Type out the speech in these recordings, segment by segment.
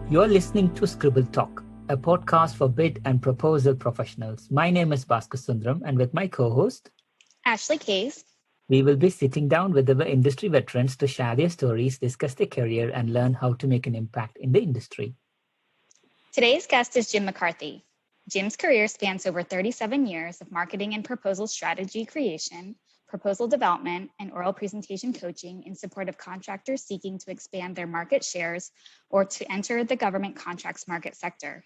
You're listening to Scribble Talk, a podcast for bid and proposal professionals. My name is Bhaskar Sundaram, and with my co-host, Ashley Case, we will be sitting down with our industry veterans to share their stories, discuss their career, and learn how to make an impact in the industry. Today's guest is Jim McCarthy. Jim's career spans over 37 years of marketing and proposal strategy creation, proposal development, and oral presentation coaching in support of contractors seeking to expand their market shares or to enter the government contracts market sector.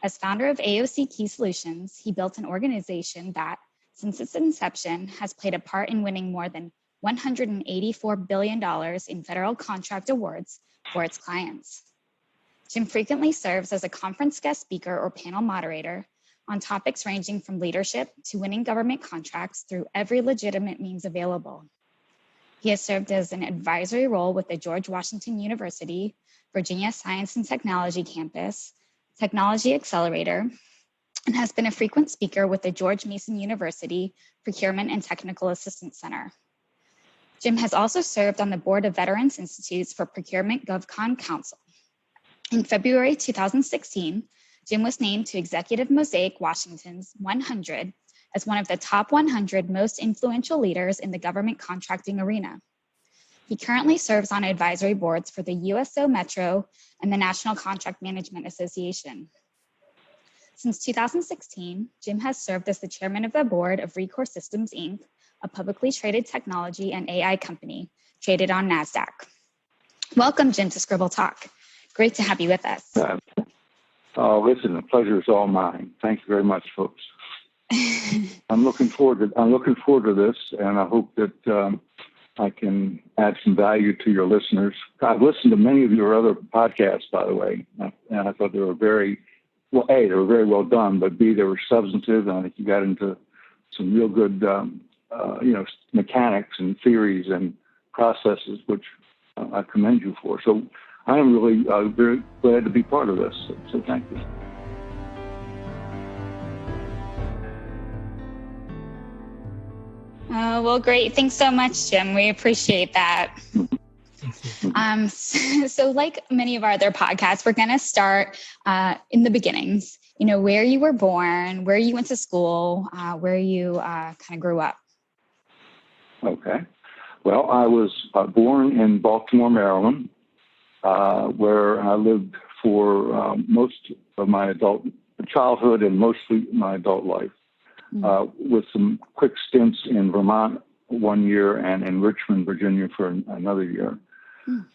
As founder of AOC Key Solutions, he built an organization that, since its inception, has played a part in winning more than $184 billion in federal contract awards for its clients. Jim frequently serves as a conference guest speaker or panel moderator on topics ranging from leadership to winning government contracts through every legitimate means available. He has served as an advisory role with the George Washington University, Virginia Science and Technology Campus, Technology Accelerator, and has been a frequent speaker with the George Mason University Procurement and Technical Assistance Center. Jim has also served on the board of Veterans Institutes for Procurement GovCon Council. In February 2016, Jim was named to Executive Mosaic Washington's 100 as one of the top 100 most influential leaders in the government contracting arena. He currently serves on advisory boards for the USO-Metro and the National Contract Management Association. Since 2016, Jim has served as the chairman of the board of Recor Systems, Inc., a publicly traded technology and AI company traded on NASDAQ. Welcome, Jim, to Scribble Talk. Great to have you with us. Listen, the pleasure is all mine. Thank you very much, folks. I'm looking forward to this, and I hope that I can add some value to your listeners. I've listened to many of your other podcasts, by the way, and I thought they were very well. A, they were very well done, but B, they were substantive, and I think you got into some real good, mechanics and theories and processes, which I commend you for. So I am really very glad to be part of this. So thank you. Well, great. Thanks so much, Jim. We appreciate that. So like many of our other podcasts, we're going to start in the beginnings, where you were born, where you went to school, where you kind of grew up. Okay. Well, I was born in Baltimore, Maryland, where I lived for most of my adult childhood and mostly my adult life, with some quick stints in Vermont 1 year and in Richmond, Virginia for another year.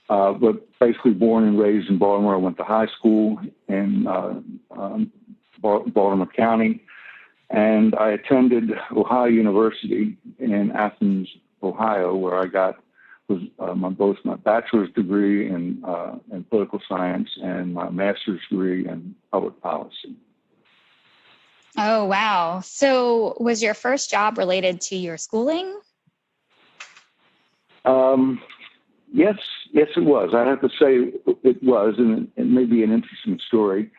But basically born and raised in Baltimore. I went to high school in Baltimore County, and I attended Ohio University in Athens, Ohio, where I got both my bachelor's degree in political science and my master's degree in public policy. Oh, wow. So was your first job related to your schooling? Yes, it was. I have to say it was, and it may be an interesting story.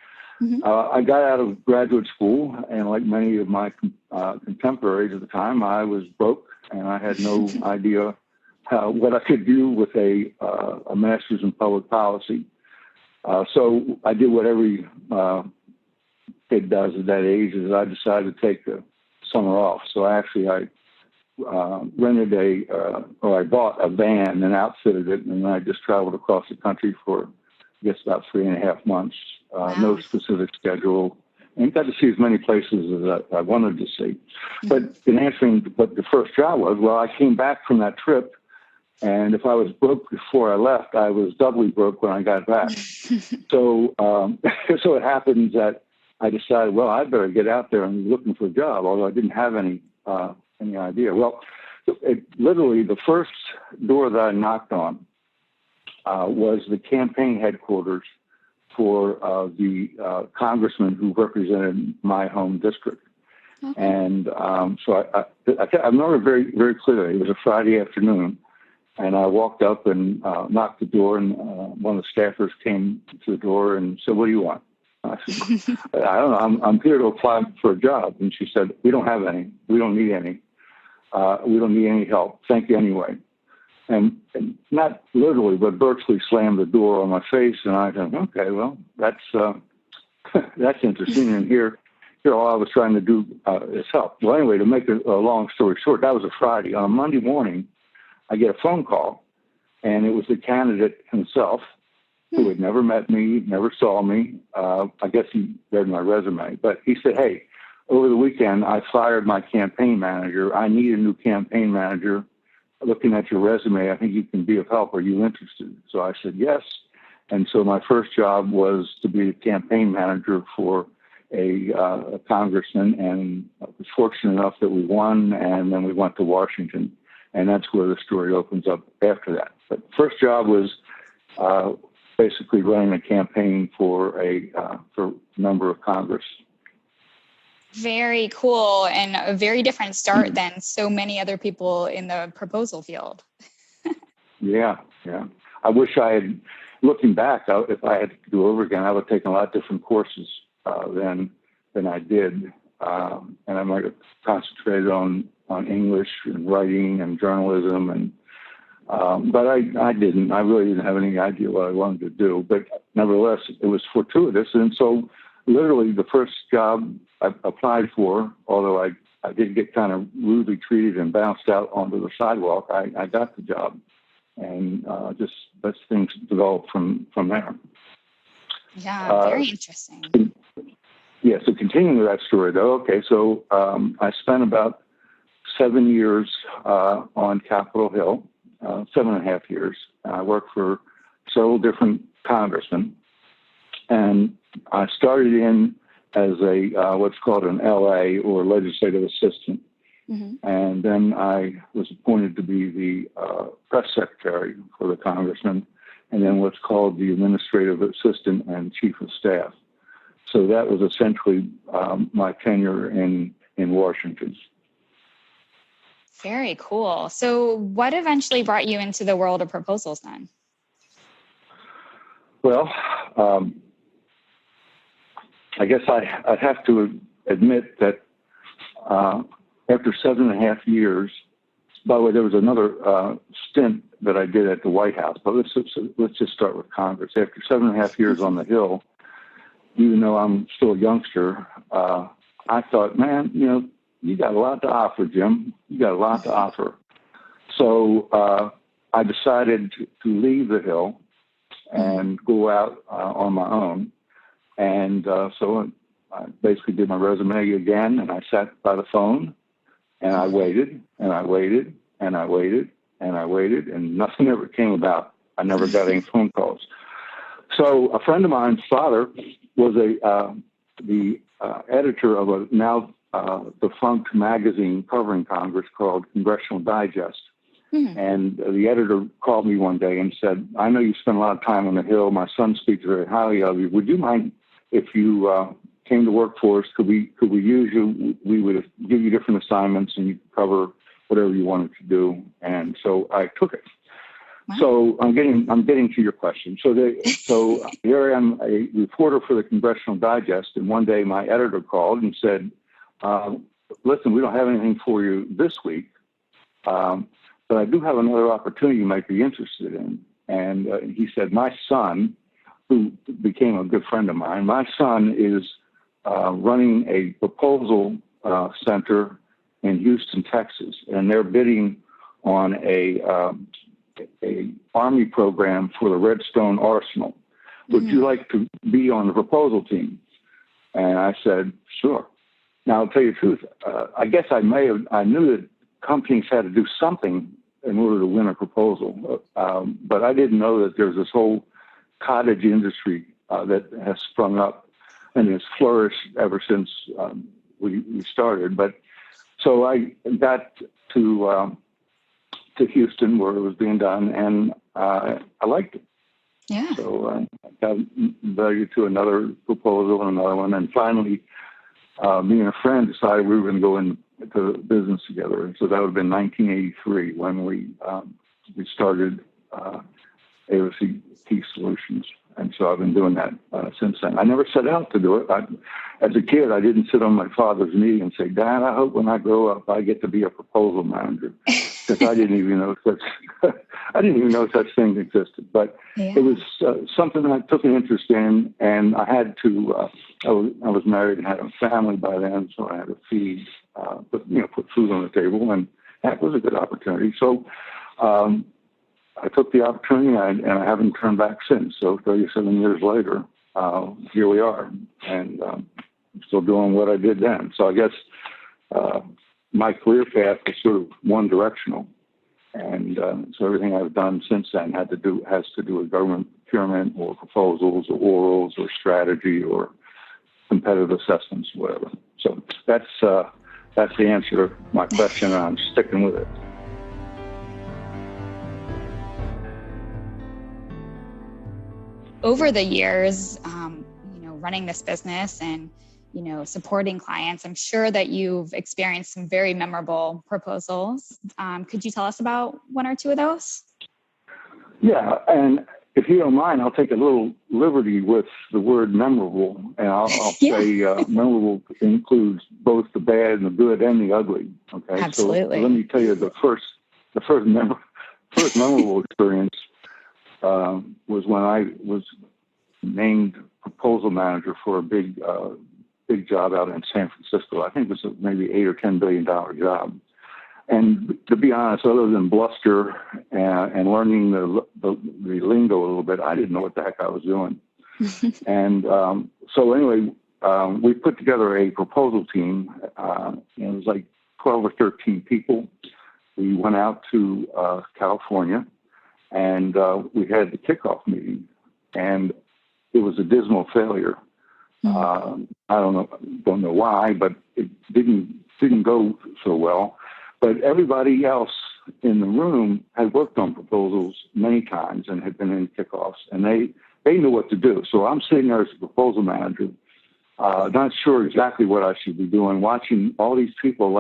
Mm-hmm. I got out of graduate school, and like many of my contemporaries at the time, I was broke, and I had no idea what I could do with a master's in public policy. So I did what every kid does at that age, is I decided to take the summer off. So actually I I bought a van and outfitted it, and I just traveled across the country for, I guess, about 3.5 months. Wow. No specific schedule, and got to see as many places as I wanted to see. Mm-hmm. But in answering what the first job was, well, I came back from that trip, and if I was broke before I left, I was doubly broke when I got back. So it happens that I decided, well, I better get out there and be looking for a job, although I didn't have any idea. Well, literally the first door that I knocked on was the campaign headquarters for the congressman who represented my home district. Okay. And so I remember very, very clearly. It was a Friday afternoon, and I walked up and knocked the door, and one of the staffers came to the door and said, "What do you want?" I said, "I don't know. I'm here to apply for a job." And she said, "We don't have any. We don't need any. We don't need any help. Thank you anyway." and not literally, but virtually slammed the door on my face. And I thought, okay, well, that's that's interesting. And here all I was trying to do is help. Well, anyway, to make a long story short, that was a Friday. On a Monday morning, I get a phone call, and it was the candidate himself, who had never met me, never saw me. I guess he read my resume, but he said, hey, over the weekend, I fired my campaign manager. I need a new campaign manager. Looking at your resume, I think you can be of help. Are you interested? So I said, yes. And so my first job was to be the campaign manager for a congressman, and I was fortunate enough that we won, and then we went to Washington, and that's where the story opens up after that. But the first job was basically running a campaign for a member of Congress. Very cool, and a very different start than so many other people in the proposal field. Yeah. I wish I had, looking back, if I had to do over again, I would have taken a lot of different courses than I did. And I might have concentrated on English and writing and journalism, and but I didn't. I really didn't have any idea what I wanted to do. But nevertheless, it was fortuitous. And so literally the first job I applied for, although I did get kind of rudely treated and bounced out onto the sidewalk, I got the job. And just that's things developed from there. Yeah, very interesting. Yeah, so continuing with that story, though, okay, so I spent about 7 years on Capitol Hill, 7.5 years. I worked for several different congressmen, and I started in as a what's called an LA, or legislative assistant. Mm-hmm. And then I was appointed to be the press secretary for the congressman, and then what's called the administrative assistant and chief of staff. So that was essentially my tenure in Washington. Very cool. So what eventually brought you into the world of proposals then? Well, I guess I'd have to admit that after 7.5 years, by the way, there was another stint that I did at the White House, but let's just start with Congress. After 7.5 years on the Hill, even though I'm still a youngster, I thought, man, you got a lot to offer, Jim. You got a lot to offer. So I decided to leave the Hill and go out on my own. And so I basically did my resume again, and I sat by the phone, and I waited, and I waited, and I waited, and I waited, and nothing ever came about. I never got any phone calls. So a friend of mine's father was the editor of a now defunct magazine covering Congress called Congressional Digest. Mm-hmm. And the editor called me one day and said, I know you spend a lot of time on the Hill. My son speaks very highly of you. Would you mind if you came to work for us? Could we use you? We would give you different assignments, and you could cover whatever you wanted to do. And so I took it. Wow. So I'm getting to your question. So here I am, a reporter for the Congressional Digest, and one day my editor called and said, listen, we don't have anything for you this week, but I do have another opportunity you might be interested in. And he said, my son, who became a good friend of mine, my son is running a proposal center in Houston, Texas, and they're bidding on a Army program for the Redstone Arsenal. Would you like to be on the proposal team? And I said, sure. Now, I'll tell you the truth. I guess I knew that companies had to do something in order to win a proposal, but I didn't know that there's this whole cottage industry that has sprung up and has flourished ever since we started. But so I got to Houston where it was being done, and I liked it. Yeah. So I got invited to another proposal and another one, and finally, me and a friend decided we were going to go into business together. And so that would have been 1983 when we started AOC Key Solutions. And so I've been doing that since then. I never set out to do it. as a kid, I didn't sit on my father's knee and say, Dad, I hope when I grow up, I get to be a proposal manager. Because I didn't even know such things existed. But it was something I took an interest in, and I had to. I was married and had a family by then, so I had to feed, put food on the table, and that was a good opportunity. So I took the opportunity, and I haven't turned back since. So 37 years later, here we are, and still doing what I did then. So I guess. My career path was sort of one directional, and so everything I've done since then has to do with government procurement or proposals or orals or strategy or competitive assessments, whatever. So that's the answer to my question, and I'm sticking with it. Over the years, running this business and supporting clients, I'm sure that you've experienced some very memorable proposals. Could you tell us about one or two of those? Yeah, and if you don't mind, I'll take a little liberty with the word memorable, and I'll say memorable includes both the bad and the good and the ugly. Okay, absolutely. So let me tell you the first memorable experience was when I was named proposal manager for a big job out in San Francisco. I think it was maybe $8 or $10 billion job. And to be honest, other than bluster and learning the lingo a little bit, I didn't know what the heck I was doing. And so anyway, we put together a proposal team. And it was like 12 or 13 people. We went out to California, and we had the kickoff meeting. And it was a dismal failure. I don't know why, but it didn't go so well. But everybody else in the room had worked on proposals many times and had been in kickoffs, and they knew what to do. So I'm sitting there as a proposal manager, not sure exactly what I should be doing, watching all these people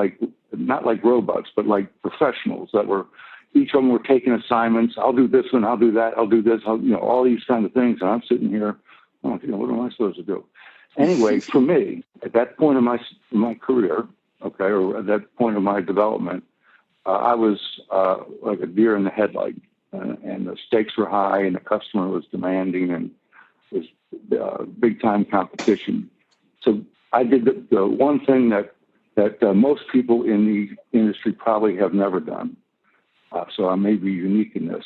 not like robots, but like professionals that were, each of them were taking assignments. I'll do this one, I'll do that, I'll do this, all these kind of things. And I'm sitting here, what am I supposed to do? Anyway, for me, at that point in my career, or at that point of my development, I was like a deer in the headlight, and the stakes were high, and the customer was demanding, and it was big time competition. So I did the one thing that most people in the industry probably have never done. So I may be unique in this.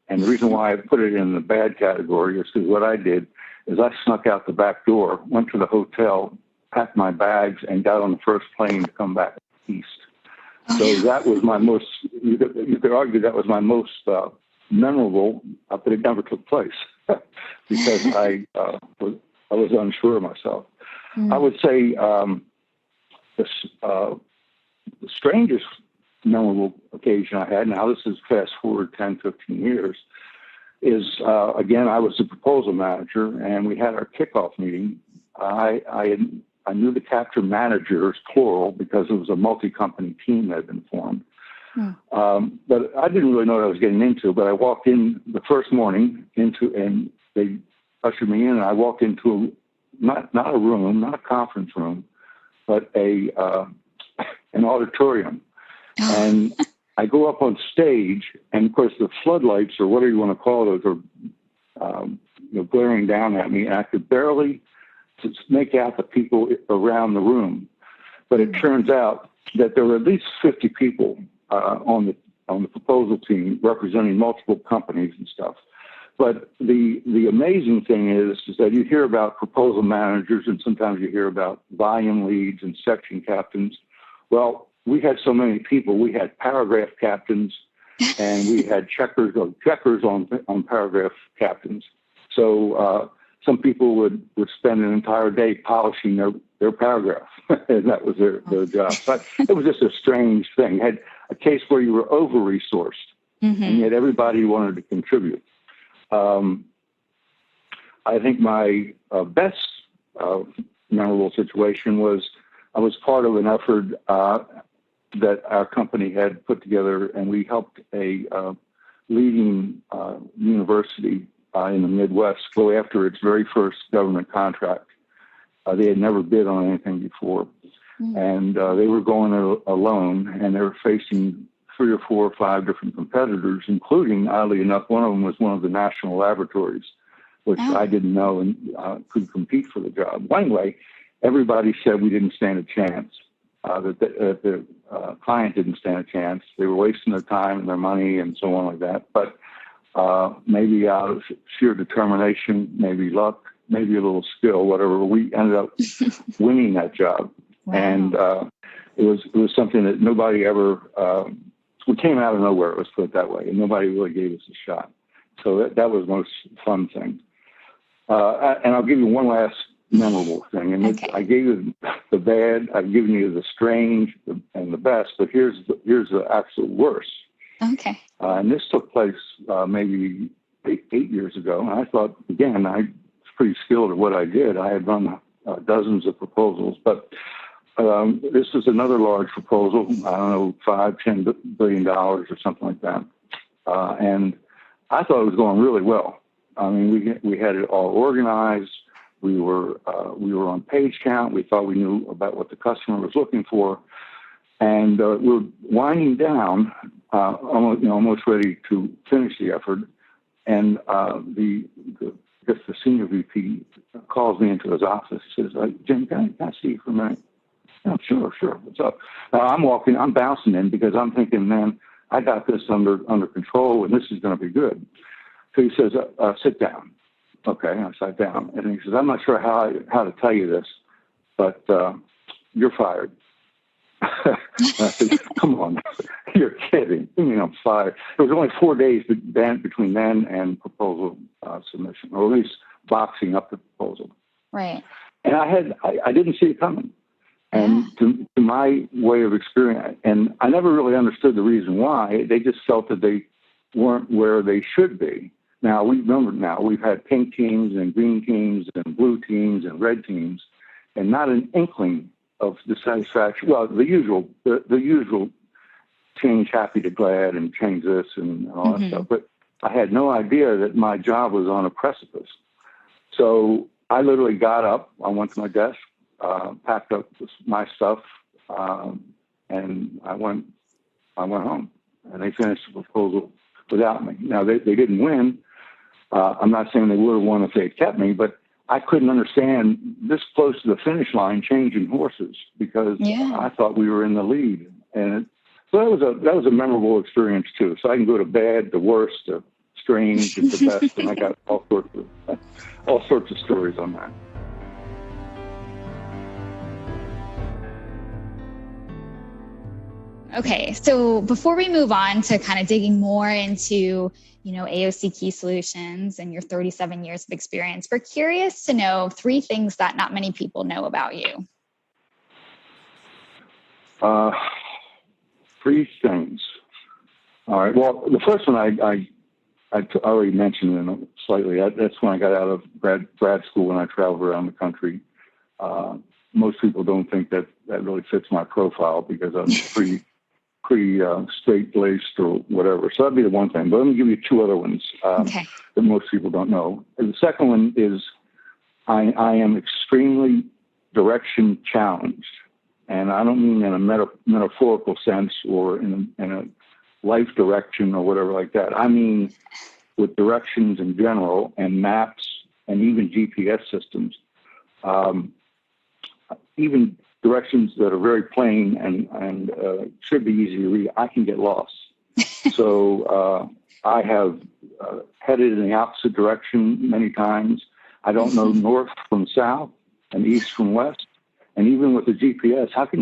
And the reason why I put it in the bad category is because what I did is I snuck out the back door, went to the hotel, packed my bags, and got on the first plane to come back east. So that was my most, you could argue that was my most memorable, but it never took place because I was unsure of myself. I would say the strangest memorable occasion I had, now this is fast forward 10, 15 years, is, again, I was the proposal manager, and we had our kickoff meeting. I knew the capture managers, plural, because it was a multi-company team that had been formed. But I didn't really know what I was getting into, but I walked in the first morning and they ushered me in, and I walked into not a room, not a conference room, but an auditorium. And I go up on stage, and of course the floodlights, or whatever you want to call those, are glaring down at me, and I could barely make out the people around the room. But it turns out that there were at least 50 people on the proposal team representing multiple companies and stuff. But the amazing thing is that you hear about proposal managers, and sometimes you hear about volume leads and section captains. Well, we had so many people. We had paragraph captains, and we had checkers on paragraph captains. So some people would spend an entire day polishing their paragraph, and that was their job. But it was just a strange thing. You had a case where you were over-resourced, and yet everybody wanted to contribute. I think my best memorable situation was I was part of an effort that our company had put together, and we helped a leading university in the Midwest go after its very first government contract. They had never bid on anything before. And they were going alone, and they were facing 3 or 4 or 5 different competitors, including, oddly enough, one of them was one of the national laboratories, which I didn't know and could compete for the job. Well, anyway, everybody said we didn't stand a chance, that the client didn't stand a chance. They were wasting their time and their money and so on like that. But maybe out of sheer determination, maybe luck, maybe a little skill, whatever, we ended up winning that job. Wow. And it was something that nobody ever, we came out of nowhere, let's put it that way, and nobody really gave us a shot. So that was the most fun thing. And I'll give you one last memorable thing. And I gave you the bad, I've given you the strange and the best, but here's the absolute worst. Okay. And this took place maybe 8 years ago. And I thought, again, I was pretty skilled at what I did. I had run dozens of proposals, but this is another large proposal. I don't know, $5-10 billion or something like that. And I thought it was going really well. I mean, we had it all organized. We were on page count. We thought we knew about what the customer was looking for, and we're winding down, almost ready to finish the effort. And the senior VP calls me into his office. Says, "Jim, can I see you for a minute?" "Oh, sure. What's up?" Now I'm bouncing in because I'm thinking, man, I got this under control, and this is going to be good. So he says, "Sit down." Okay, I sat down, and he says, "I'm not sure how to tell you this, but you're fired." I said, "Come on, you're kidding. You mean I'm fired?" There was only 4 days between then and proposal submission, or at least boxing up the proposal. Right. And I didn't see it coming. And to my way of experience, and I never really understood the reason why. They just felt that they weren't where they should be. Now, we've had pink teams and green teams and blue teams and red teams, and not an inkling of dissatisfaction. Well, the usual change happy to glad and change this and all that stuff. But I had no idea that my job was on a precipice. So I literally got up, I went to my desk, packed up my stuff, and I went home. And they finished the proposal without me. Now, they didn't win. I'm not saying they would have won if they had kept me, but I couldn't understand this close to the finish line changing horses because I thought we were in the lead. And so that was a memorable experience too. So I can go to bad, the worst, the strange, and the best, and I got all sorts of stories on that. Okay, so before we move on to kind of digging more into, AOC Key Solutions and your 37 years of experience, we're curious to know 3 things that not many people know about you. 3 things. All right. Well, the first one I already mentioned slightly. That's when I got out of grad school when I traveled around the country. Most people don't think that really fits my profile because I'm pretty straight-laced or whatever. So that'd be the one thing. But let me give you 2 other ones that most people don't know. And the second one is I am extremely direction challenged. And I don't mean in a metaphorical sense or in a life direction or whatever like that. I mean with directions in general and maps and even GPS systems. Even directions that are very plain and should be easy to read, I can get lost. So I have headed in the opposite direction many times. I don't know north from south and east from west. And even with the GPS, how can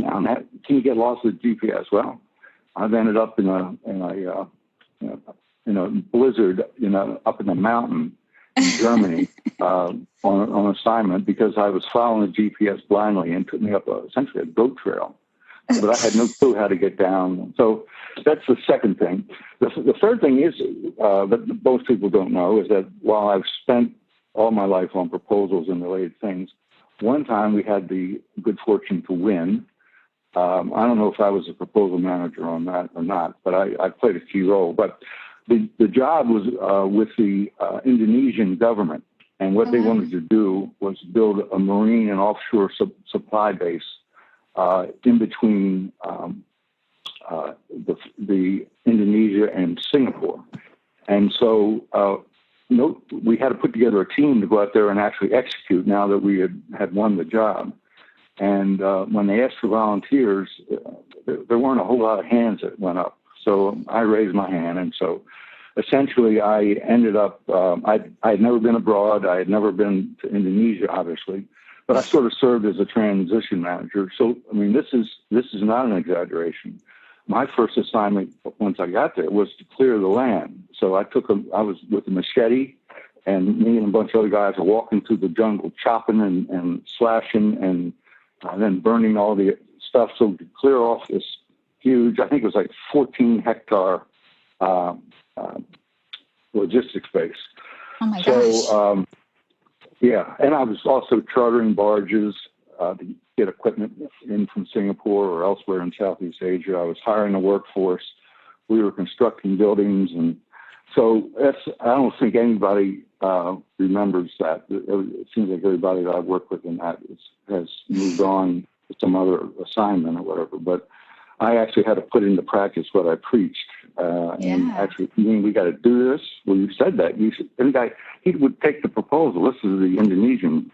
you get lost with GPS? Well, I've ended up in a blizzard, up in the mountain in Germany on assignment because I was following the GPS blindly and took me up essentially a goat trail. But I had no clue how to get down. So that's the second thing. The third thing is that most people don't know is that while I've spent all my life on proposals and related things, one time we had the good fortune to win. I don't know if I was a proposal manager on that or not, but I played a key role. But the job was with the Indonesian government, And what they wanted to do was build a marine and offshore supply base in between the Indonesia and Singapore. And so we had to put together a team to go out there and actually execute now that we had won the job. And when they asked for volunteers, there weren't a whole lot of hands that went up. So I raised my hand. And so essentially I ended up, I had never been abroad. I had never been to Indonesia, obviously, but I sort of served as a transition manager. So, I mean, this is not an exaggeration. My first assignment once I got there was to clear the land. So I was with a machete, and me and a bunch of other guys were walking through the jungle, chopping and slashing and then burning all the stuff. So to clear off this huge, I think it was like 14 hectare logistics base. Oh my gosh. So, yeah. And I was also chartering barges to get equipment in from Singapore or elsewhere in Southeast Asia. I was hiring a workforce. We were constructing buildings. And so I don't think anybody remembers that. It seems like everybody that I've worked with in that has moved on to some other assignment or whatever. But I actually had to put into practice what I preached. And actually, you mean we got to do this? Well, you said that. And he would take the proposal. This is the Indonesian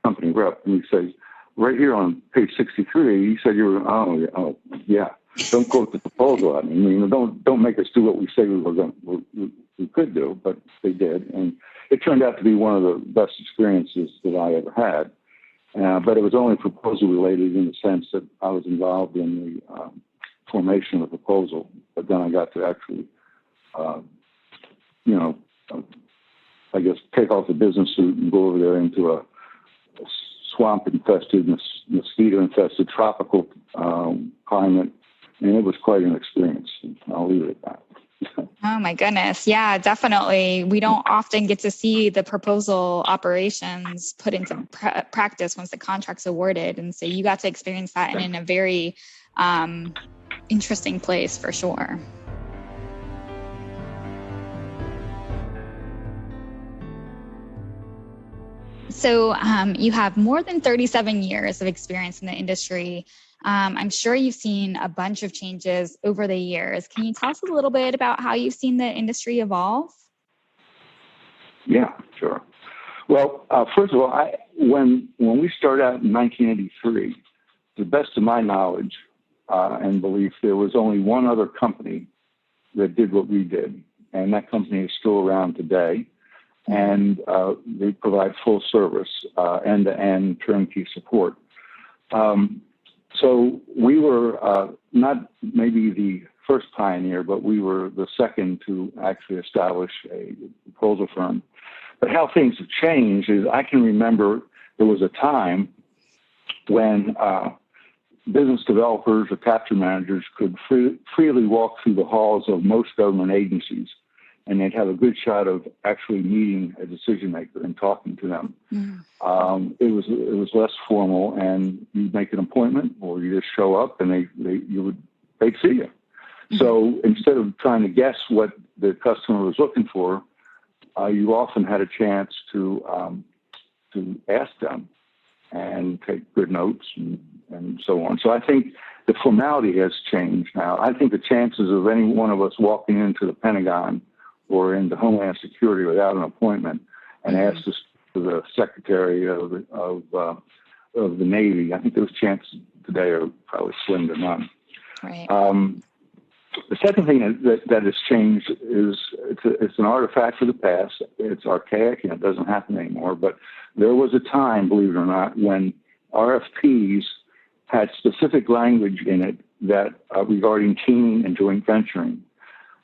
company rep, and he says, right here on page 63, he said, oh yeah, don't quote the proposal at me. I mean, don't make us do what we say we could do, but they did. And it turned out to be one of the best experiences that I ever had. But it was only proposal related in the sense that I was involved in the formation of the proposal. But then I got to actually, I guess, take off the business suit and go over there into a swamp-infested, mosquito-infested tropical climate. And it was quite an experience. I'll leave it at that. Oh my goodness. Yeah, definitely. We don't often get to see the proposal operations put into practice once the contract's awarded. And so you got to experience that in a very interesting place for sure. So you have more than 37 years of experience in the industry. I'm sure you've seen a bunch of changes over the years. Can you tell us a little bit about how you've seen the industry evolve? Yeah, sure. Well, first of all, when we started out in 1983, to the best of my knowledge and belief, there was only one other company that did what we did, and that company is still around today. And they provide full service, end-to-end turnkey support. So we were not maybe the first pioneer, but we were the second to actually establish a proposal firm. But how things have changed is I can remember there was a time when business developers or capture managers could freely walk through the halls of most government agencies, and they'd have a good shot of actually meeting a decision maker and talking to them. It was less formal, and you'd make an appointment, or you just show up, and they'd see you. So instead of trying to guess what the customer was looking for, you often had a chance to ask them and take good notes and so on. So I think the formality has changed now. I think the chances of any one of us walking into the Pentagon or into Homeland Security without an appointment and asked to the Secretary of the Navy, I think those chances today are probably slim to none. Right. The second thing that has changed is it's an artifact of the past. It's archaic and it doesn't happen anymore. But there was a time, believe it or not, when RFPs had specific language in it that regarding teaming and joint venturing.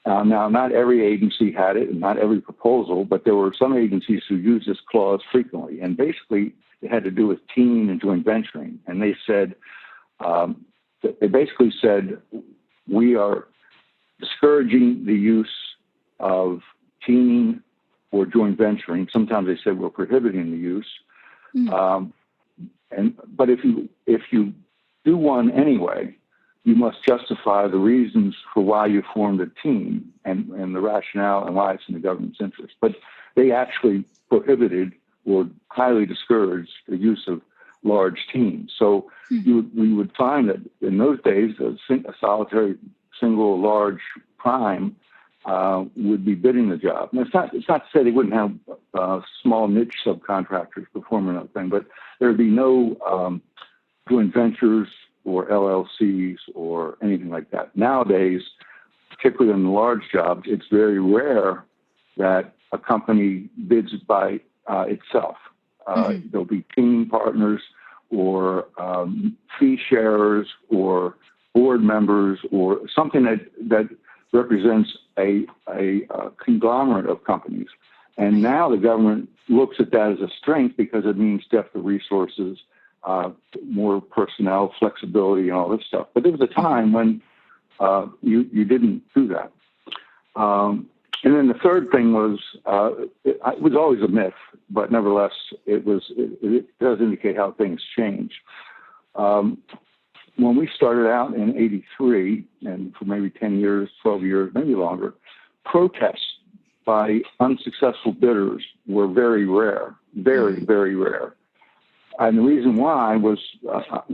Now, not every agency had it, and not every proposal, but there were some agencies who used this clause frequently. And basically, it had to do with teaming and joint venturing. And they said, we are discouraging the use of teaming or joint venturing. Sometimes they said we're prohibiting the use. But if you do one anyway, you must justify the reasons for why you formed a team and the rationale and why it's in the government's interest. But they actually prohibited or highly discouraged the use of large teams. So we would find that in those days, a solitary single large prime would be bidding the job. And it's not to say they wouldn't have small niche subcontractors performing that thing, but there would be no joint ventures or LLCs or anything like that. Nowadays, particularly in the large jobs, it's very rare that a company bids by itself. There'll be team partners or fee sharers or board members or something that represents a conglomerate of companies. And now the government looks at that as a strength because it means depth of resources, more personnel, flexibility, and all this stuff. But there was a time when you didn't do that. And then the third thing was, it was always a myth, but nevertheless, it does indicate how things change. When we started out in '83, and for maybe 10 years, 12 years, maybe longer, protests by unsuccessful bidders were very rare, very, very rare. And the reason why was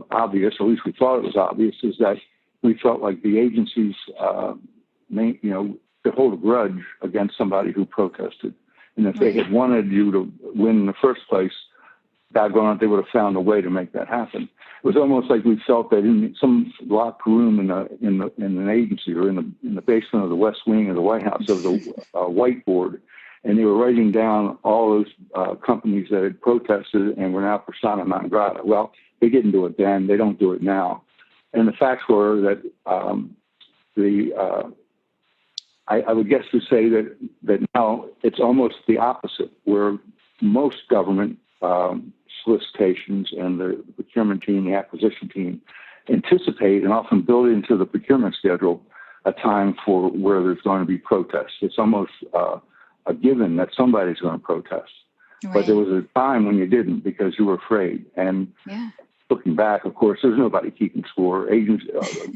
obvious, or at least we thought it was obvious, is that we felt like the agencies, could hold a grudge against somebody who protested. And if they had wanted you to win in the first place, doggone it, they would have found a way to make that happen. It was almost like we felt that in some locked room in an agency or in the basement of the West Wing of the White House, there was a whiteboard, and they were writing down all those companies that had protested and were now persona non grata. Well, they didn't do it then; they don't do it now. And the facts were that I would guess to say that now it's almost the opposite, where most government solicitations and the procurement team, the acquisition team, anticipate and often build into the procurement schedule a time for where there's going to be protests. It's almost a given that somebody's going to protest. Right. But there was a time when you didn't because you were afraid. And looking back, of course, there's nobody keeping score.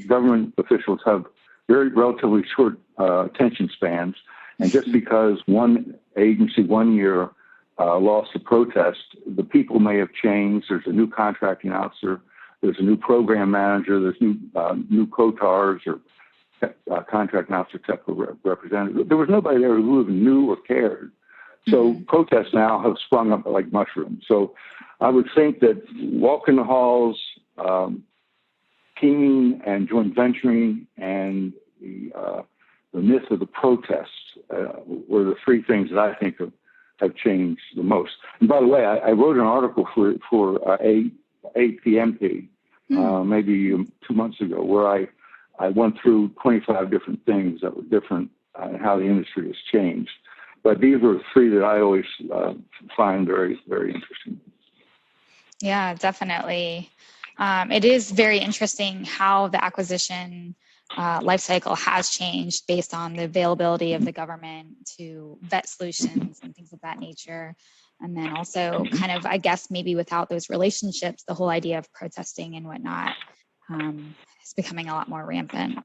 Government officials have very relatively short attention spans. And just because one agency 1 year lost a protest, the people may have changed. There's a new contracting officer. There's a new program manager. There's new COTARs or contracting officer, technical representative. There was nobody there who even knew or cared. So protests now have sprung up like mushrooms. So I would think that walking the halls, teaming and joint venturing, and the myth of the protests were the three things that I think have changed the most. And by the way, I wrote an article for APMP maybe 2 months ago where I went through 25 different things that were different and how the industry has changed. But these were three that I always find very, very interesting. Yeah, definitely. It is very interesting how the acquisition life cycle has changed based on the availability of the government to vet solutions and things of that nature. And then also kind of, I guess, maybe without those relationships, the whole idea of protesting and whatnot is becoming a lot more rampant.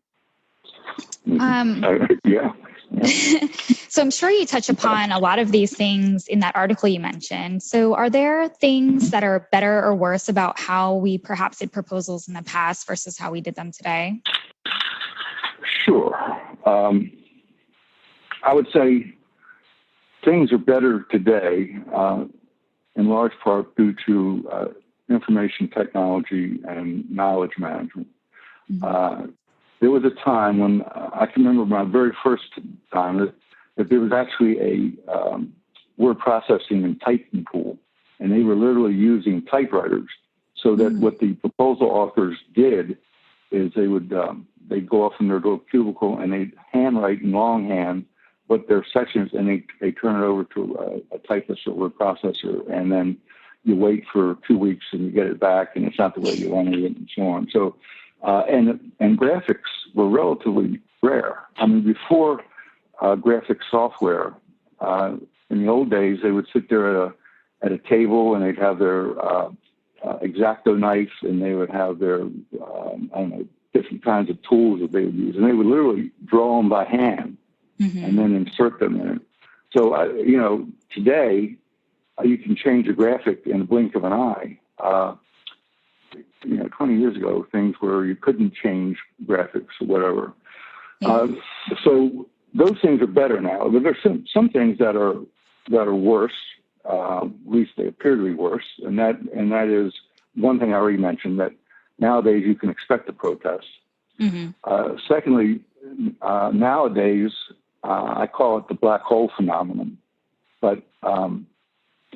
So I'm sure you touch upon a lot of these things in that article you mentioned. So are there things that are better or worse about how we perhaps did proposals in the past versus how we did them today? Sure. I would say things are better today in large part due to information technology and knowledge management. There was a time when I can remember my very first time that there was actually a word processing and typing pool, and they were literally using typewriters. So that what the proposal authors did is they'd go off in their little cubicle and they'd handwrite in longhand what their sections, and they turn it over to a typist or word processor, and then you wait for 2 weeks and you get it back, and it's not the way you wanted it, and so on. So. And graphics were relatively rare. I mean, before graphic software, in the old days, they would sit there at a table and they'd have their X-Acto knife, and they would have their different kinds of tools that they would use, and they would literally draw them by hand and then insert them in it. So, today you can change a graphic in the blink of an eye. 20 years ago, things where you couldn't change graphics or whatever. So those things are better now. But there's some things that are worse. At least they appear to be worse, and that is one thing I already mentioned, that nowadays you can expect a protest. Secondly, nowadays I call it the black hole phenomenon, but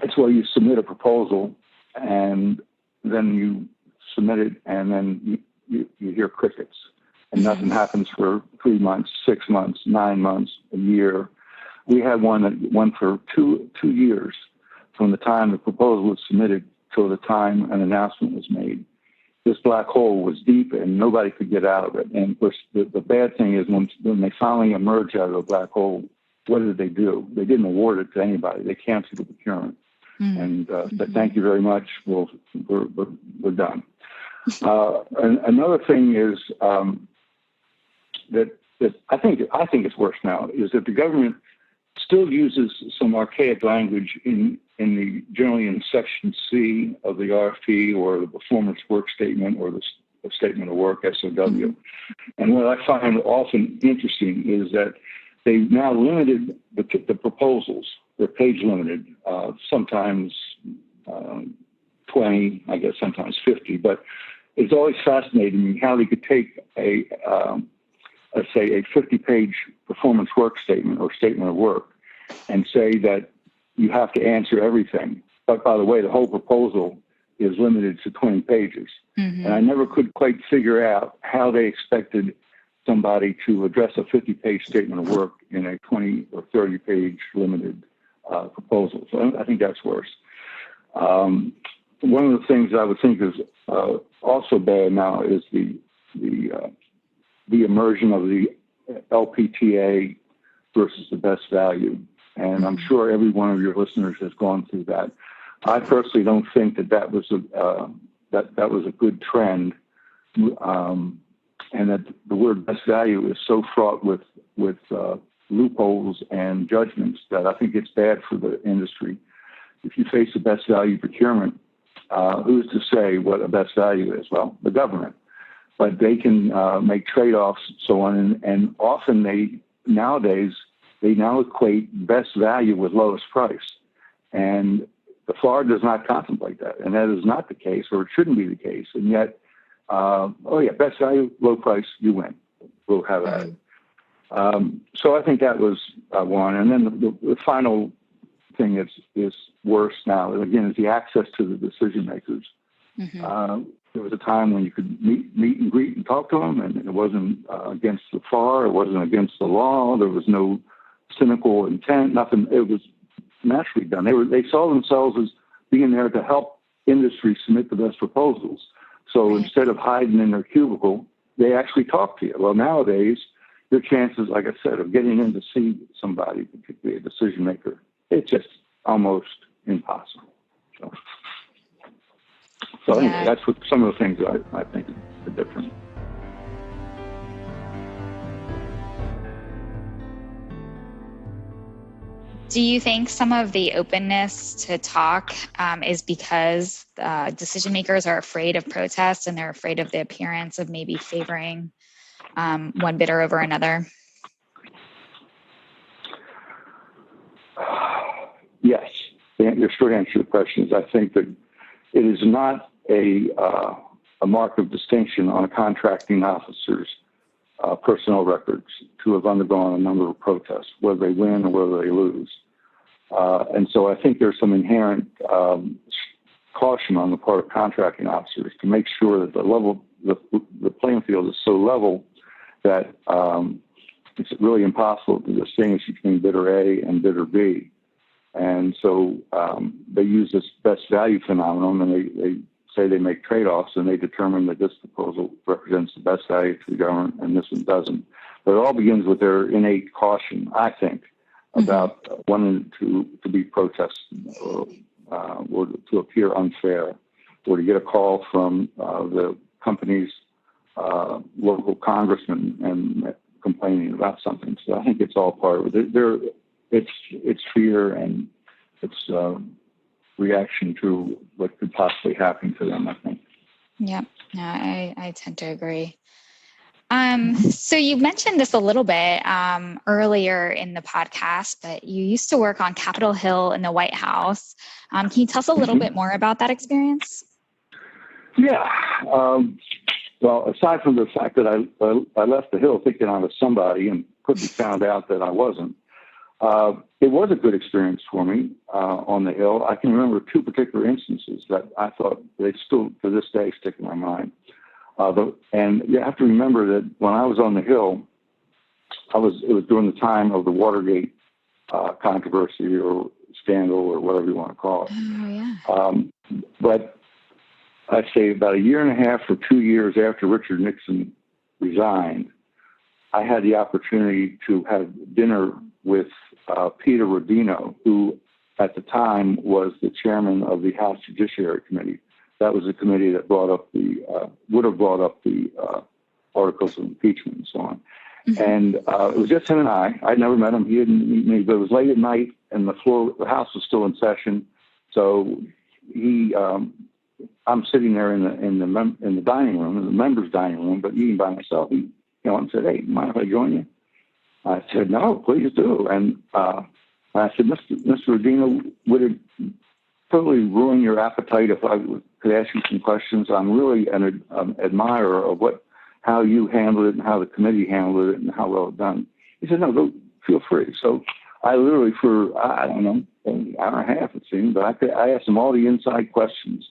it's where you submit a proposal and then you submit it and then you hear crickets and nothing happens for 3 months, 6 months, 9 months, a year. We had one that went for two years from the time the proposal was submitted till the time an announcement was made. This black hole was deep and nobody could get out of it. And of course, the bad thing is when they finally emerged out of the black hole, what did they do? They didn't award it to anybody. They canceled the procurement and said, "Thank you very much. We're done." And another thing is that I think it's worse now is that the government still uses some archaic language generally in section C of the RFP or the performance work statement or the statement of work, SOW. And what I find often interesting is that they've now limited the proposals. They're page limited, sometimes 20, I guess sometimes 50, but it's always fascinating me how they could take let's say a 50-page performance work statement or statement of work and say that you have to answer everything. But by the way, the whole proposal is limited to 20 pages. And I never could quite figure out how they expected somebody to address a 50-page statement of work in a 20 or 30-page limited proposal. So I think that's worse. One of the things I would think is also bad now is the immersion of the LPTA versus the best value. And I'm sure every one of your listeners has gone through that. I personally don't think that was a good trend, and that the word best value is so fraught with loopholes and judgments that I think it's bad for the industry. If you face a best value procurement, who's to say what a best value is? Well, the government. But they can make trade-offs, so on, and often they now equate best value with lowest price. And the FAR does not contemplate that, and that is not the case, or it shouldn't be the case. And yet, best value, low price, you win. We'll have that. So I think that was one. And then the final thing is worse now, again, is the access to the decision makers. There was a time when you could meet and greet and talk to them, and it wasn't against the FAR, it wasn't against the law, there was no cynical intent, nothing. It was naturally done. They saw themselves as being there to help industry submit the best proposals. So instead of hiding in their cubicle, they actually talk to you. Well, nowadays, your chances, like I said, of getting in to see somebody, particularly a decision maker, it's just almost impossible. So anyway, that's what some of the things that I think are different. Do you think some of the openness to talk is because decision makers are afraid of protests and they're afraid of the appearance of maybe favoring one bidder over another? Yes. The short answer to the question is I think that it is not a mark of distinction on a contracting officer's personnel records to have undergone a number of protests, whether they win or whether they lose. And so I think there's some inherent caution on the part of contracting officers to make sure that the playing field is so level that it's really impossible to distinguish between bidder A and bidder B. And so they use this best value phenomenon, and they say they make trade-offs, and they determine that this proposal represents the best value to the government and this one doesn't. But it all begins with their innate caution, I think, about wanting to be protested or to appear unfair, or to get a call from the company's local congressman and complaining about something. So I think it's all part of it. It's fear and it's reaction to what could possibly happen to them, I think. Yeah, no, I tend to agree. So you mentioned this a little bit earlier in the podcast, but you used to work on Capitol Hill in the White House. Can you tell us a little bit more about that experience? Yeah. Well, aside from the fact that I left the Hill thinking I was somebody and quickly found out that I wasn't, it was a good experience for me on the Hill. I can remember two particular instances that I thought they still, to this day, stick in my mind. And you have to remember that when I was on the Hill, it was during the time of the Watergate controversy or scandal or whatever you want to call it. Oh, yeah. But I'd say about a year and a half or 2 years after Richard Nixon resigned, I had the opportunity to have dinner with Peter Rodino, who at the time was the chairman of the House Judiciary Committee. That was the committee that would have brought up the articles of impeachment and so on. Mm-hmm. And it was just him and I. I'd never met him. He didn't meet me, but it was late at night and the House was still in session. So I'm sitting there in the dining room, in the members' dining room, but eating by myself. He and said, "Hey, mind if I join you?" I said, "No, please do." And I said, Mr. Rodino, would it totally ruin your appetite if I could ask you some questions? I'm really an admirer of how you handled it and how the committee handled it and how well done. He said, "No, go, feel free." So I literally, for, I don't know, an hour and a half, it seemed, but I asked them all the inside questions.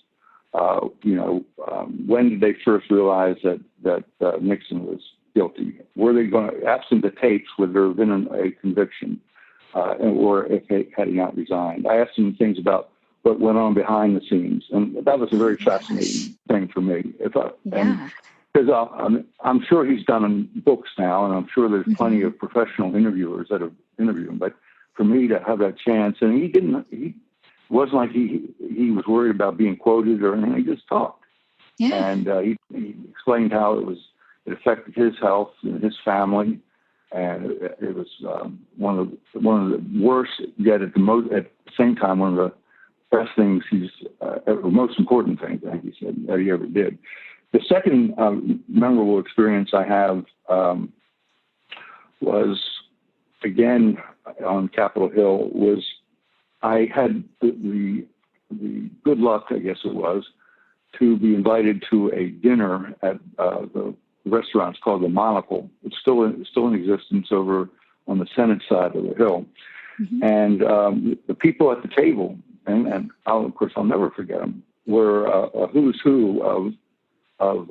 When did they first realize that Nixon was guilty? Were they going to, absent the tapes, would there have been a conviction? Or if had he not resigned? I asked them things about what went on behind the scenes, and that was a very fascinating thing for me. Because I'm sure he's done books now, and I'm sure there's plenty of professional interviewers that have interviewed him. But for me to have that chance, and he wasn't like he was worried about being quoted or anything. He just talked, and he explained how it affected his health and his family, and it was one of the worst, yet at the same time one of the best things the most important things I think he said that he ever did. The second memorable experience I have was, again, on Capitol Hill. I had the good luck, I guess it was, to be invited to a dinner at the restaurant. It's called the Monocle. It's still in existence over on the Senate side of the Hill. Mm-hmm. And the people at the table, and of course I'll never forget them, were a who's who of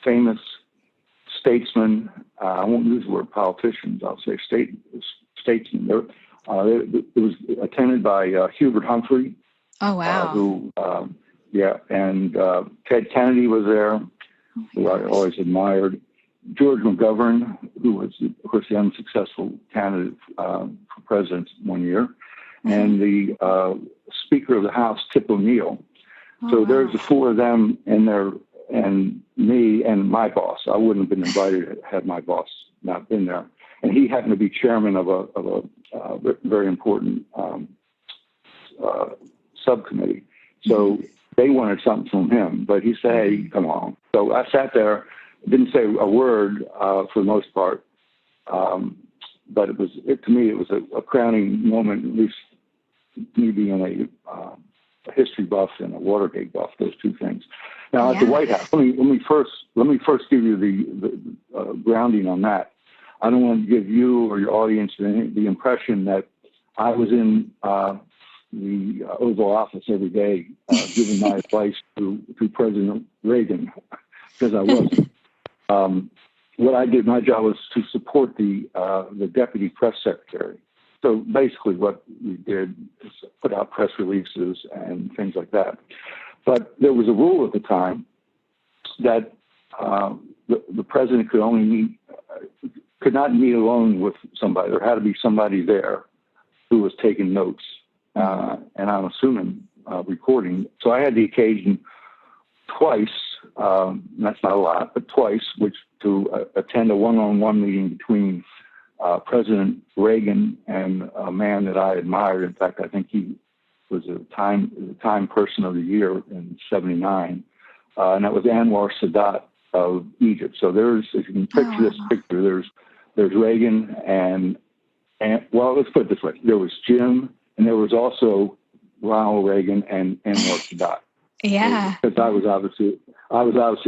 famous statesmen. I won't use the word politicians. I'll say statesmen. It was attended by Hubert Humphrey. Oh, wow. And Ted Kennedy was there, who I always admired. George McGovern, who was, of course, the unsuccessful candidate for president one year, and the Speaker of the House, Tip O'Neill. So there's the four of them in there, and me and my boss. I wouldn't have been invited had my boss not been there. And he happened to be chairman of a very important subcommittee. So they wanted something from him, but he said, "Hey, come on." So I sat there, didn't say a word for the most part, but to me it was a crowning moment, at least me being a history buff and a Watergate buff, those two things. Now at the White House, let me first give you the grounding on that. I don't want to give you or your audience the impression that I was in the Oval Office every day giving my advice to President Reagan, because I wasn't. What I did, my job was to support the deputy press secretary. So basically what we did is put out press releases and things like that. But there was a rule at the time that the president could not meet alone with somebody. There had to be somebody there who was taking notes, and I'm assuming recording. So I had the occasion twice that's not a lot, but twice, which to attend a one-on-one meeting between President Reagan and a man that I admired. In fact, I think he was a Time Person of the Year in '79, and that was Anwar Sadat of Egypt. So there's, if you can picture this picture, there's Reagan and well, let's put it this way: there was Jim, and there was also Ronald Reagan and Anwar Sadat. Yeah, because I was obviously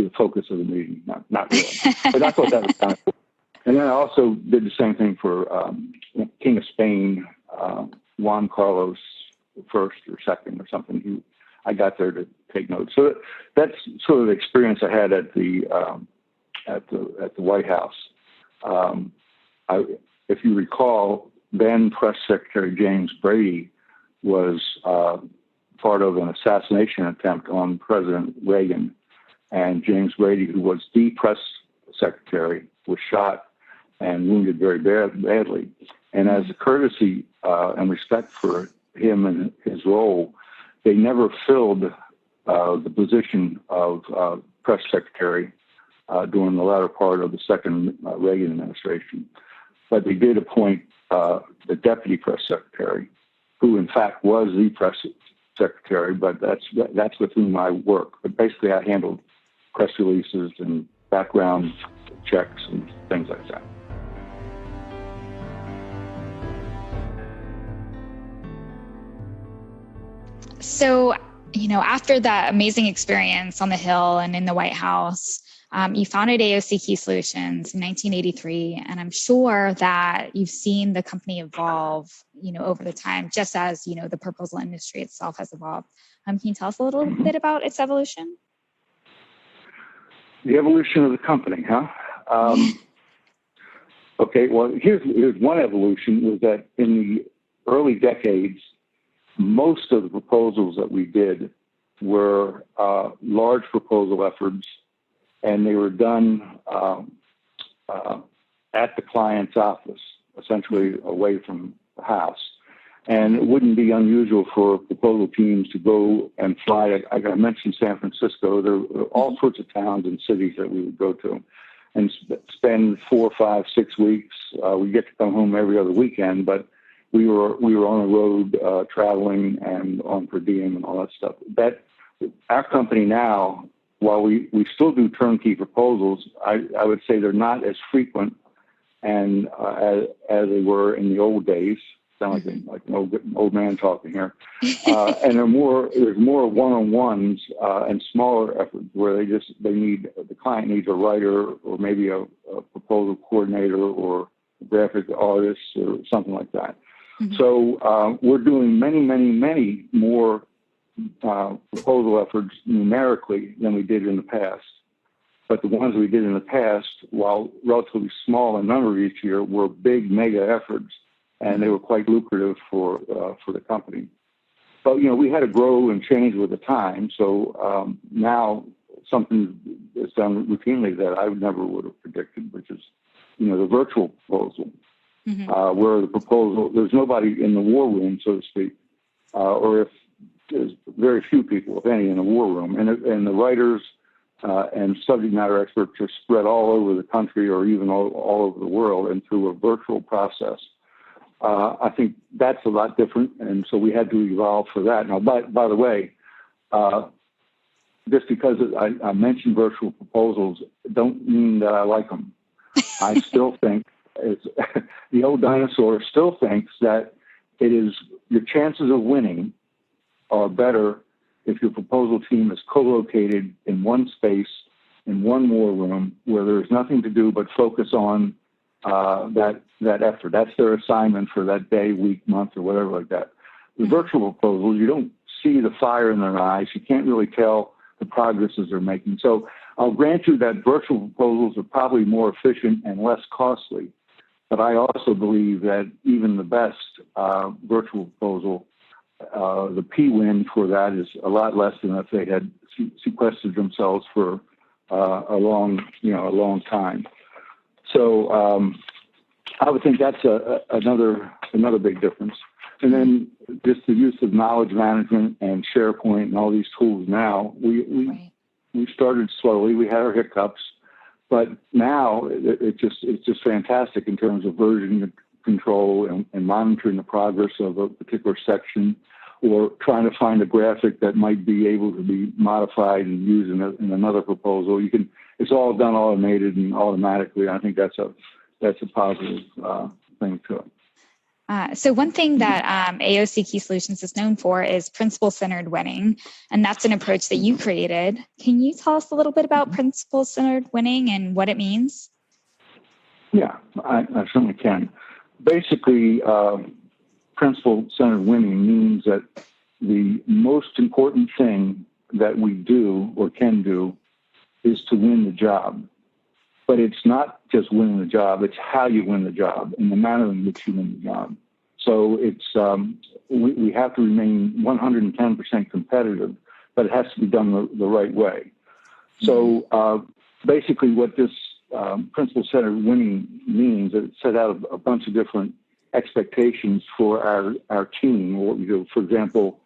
the focus of the meeting, not really, but I thought that was kind of cool. And then I also did the same thing for King of Spain, Juan Carlos first or second or something. I got there to take notes. So that's sort of the experience I had at the White House. If you recall, then Press Secretary James Brady was part of an assassination attempt on President Reagan, and James Brady, who was the press secretary, was shot and wounded very badly. And as a courtesy and respect for him and his role, they never filled the position of press secretary during the latter part of the second Reagan administration. But they did appoint the deputy press secretary, who in fact was the press secretary, but that's with whom I work. But basically I handled press releases and background checks and things like that. So, after that amazing experience on the Hill and in the White House, you founded AOC Key Solutions in 1983, and I'm sure that you've seen the company evolve, over the time, just as, the proposal industry itself has evolved. Can you tell us a little bit about its evolution? The evolution of the company, huh? Okay, well, here's one evolution, was that in the early decades, most of the proposals that we did were large proposal efforts, and they were done at the client's office, essentially away from the house. And it wouldn't be unusual for proposal teams to go and fly. I mentioned San Francisco. There were all sorts of towns and cities that we would go to and spend 4, 5, 6 weeks. We get to come home every other weekend, but we were on the road traveling and on per diem and all that stuff. Our company now, while we still do turnkey proposals, I would say they're not as frequent and as they were in the old days. Sound like an old man talking here. And there's more one-on-ones and smaller efforts where the client needs a writer or maybe a proposal coordinator or a graphic artist or something like that. Mm-hmm. So we're doing many, many, many more proposal efforts numerically than we did in the past. But the ones we did in the past, while relatively small in number each year, were big mega efforts, and they were quite lucrative for the company. But we had to grow and change with the time. So now something is done routinely that I never would have predicted, which is the virtual proposal. Mm-hmm. Where the proposal, there's nobody in the war room, so to speak, or if there's very few people, if any, in the war room, and the writers and subject matter experts are spread all over the country or even all over the world, and through a virtual process. I think that's a lot different, and so we had to evolve for that. Now, by the way, just because I mentioned virtual proposals, don't mean that I like them. I still think the old dinosaur still thinks that it is your chances of winning are better if your proposal team is co-located in one space, in one war room, where there's nothing to do but focus on that effort. That's their assignment for that day, week, month, or whatever like that. The virtual proposals, you don't see the fire in their eyes. You can't really tell the progresses they're making. So I'll grant you that virtual proposals are probably more efficient and less costly. But I also believe that even the best virtual proposal, the P-win for that is a lot less than if they had sequestered themselves for a long time. So I would think that's another big difference. And then just the use of knowledge management and SharePoint and all these tools now, we we started slowly. We had our hiccups, but now it's just fantastic in terms of version control and monitoring the progress of a particular section, or trying to find a graphic that might be able to be modified and used in another proposal. It's all done automated and automatically. I think that's a positive thing to it. So one thing that AOC Key Solutions is known for is principle-centered winning, and that's an approach that you created. Can you tell us a little bit about principle-centered winning and what it means? Yeah, I certainly can. Basically, principle-centered winning means that the most important thing that we do or can do is to win the job. But it's not just winning the job, it's how you win the job and the manner in which you win the job. So it's we have to remain 110% competitive, but it has to be done the right way. So basically what this principle-centered winning means is it set out a bunch of different expectations for our team, what we do. For example,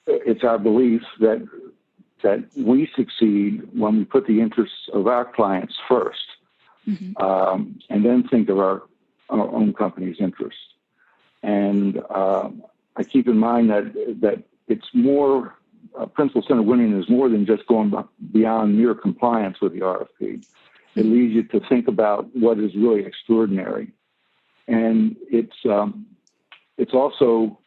it's our belief that we succeed when we put the interests of our clients first, and then think of our own company's interests. And I keep in mind that it's more, principle-centered winning is more than just going beyond mere compliance with the RFP. It leads you to think about what is really extraordinary. And it's also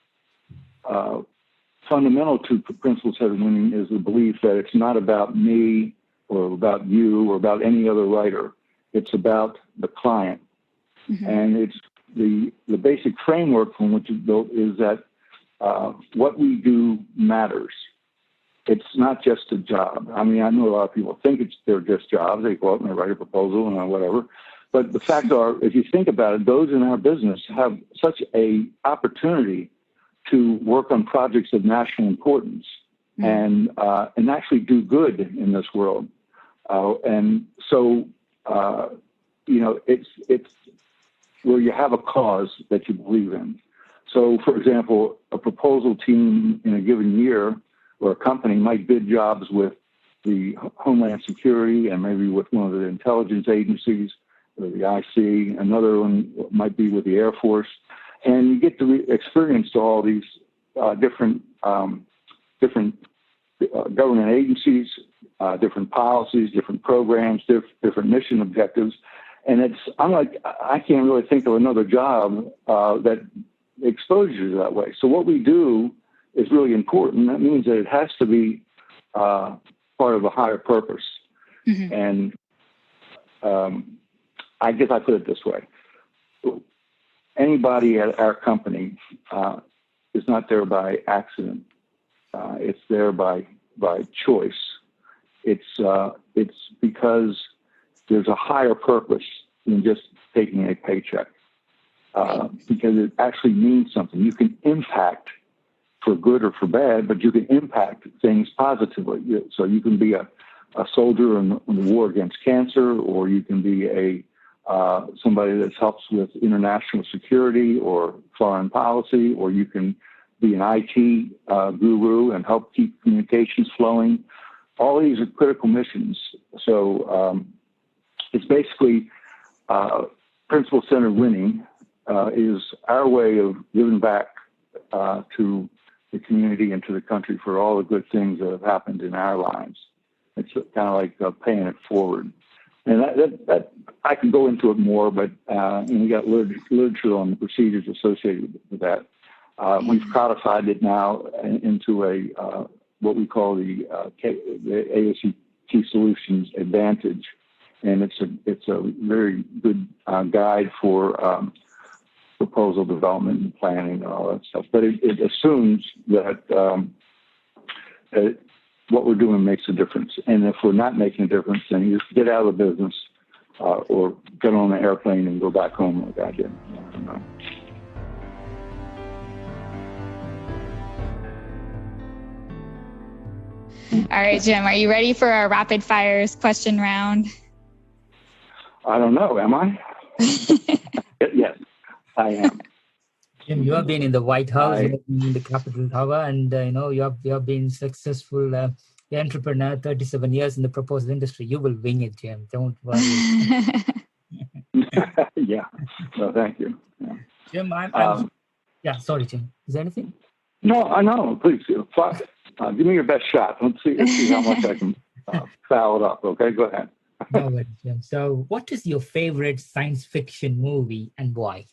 fundamental to principle-centered winning is the belief that it's not about me or about you or about any other writer. It's about the client. And it's the basic framework from which it's built is that what we do matters. It's not just a job. I mean, I know a lot of people think they're just jobs. They go out and they write a proposal and whatever. But the fact are, if you think about it, those in our business have such a opportunity to work on projects of national importance and actually do good in this world. And so, it's where you have a cause that you believe in. So, for example, a proposal team in a given year or a company might bid jobs with the Homeland Security and maybe with one of the intelligence agencies, or the IC. Another one might be with the Air Force. And you get to experience all these different government agencies, different policies, different programs, different mission objectives. And I can't really think of another job that exposes you that way. So what we do is really important. That means that it has to be part of a higher purpose. And I guess I put it this way. Anybody at our company is not there by accident. It's there by choice. It's because there's a higher purpose than just taking a paycheck. Because it actually means something. You can impact for good or for bad, but you can impact things positively. So you can be a soldier in the war against cancer, or you can be somebody that helps with international security or foreign policy, or you can be an IT guru and help keep communications flowing. All these are critical missions. So it's basically principle-centered winning is our way of giving back to the community and to the country for all the good things that have happened in our lives. It's kind of like paying it forward. And that I can go into it more, but we got literature on the procedures associated with that. We've codified it now into a what we call the AOC Key Solutions Advantage, and it's a very good guide for proposal development and planning and all that stuff. But it assumes that what we're doing makes a difference. And if we're not making a difference, then you just get out of the business or get on an airplane and go back home like I did. All right, Jim, are you ready for our rapid fires question round? I don't know. Am I? Yes, I am. Jim, you have been in the White House, you have been in the Capitol Tower, and you have been successful the entrepreneur, 37 years in the proposal industry. You will wing it, Jim. Don't worry. Yeah. No, thank you. Yeah. Jim, yeah, sorry, Jim. Is there anything? No, I know. Please, give me your best shot. Let's see how much I can foul it up. Okay, go ahead. No worries, Jim. So, what is your favorite science fiction movie and why?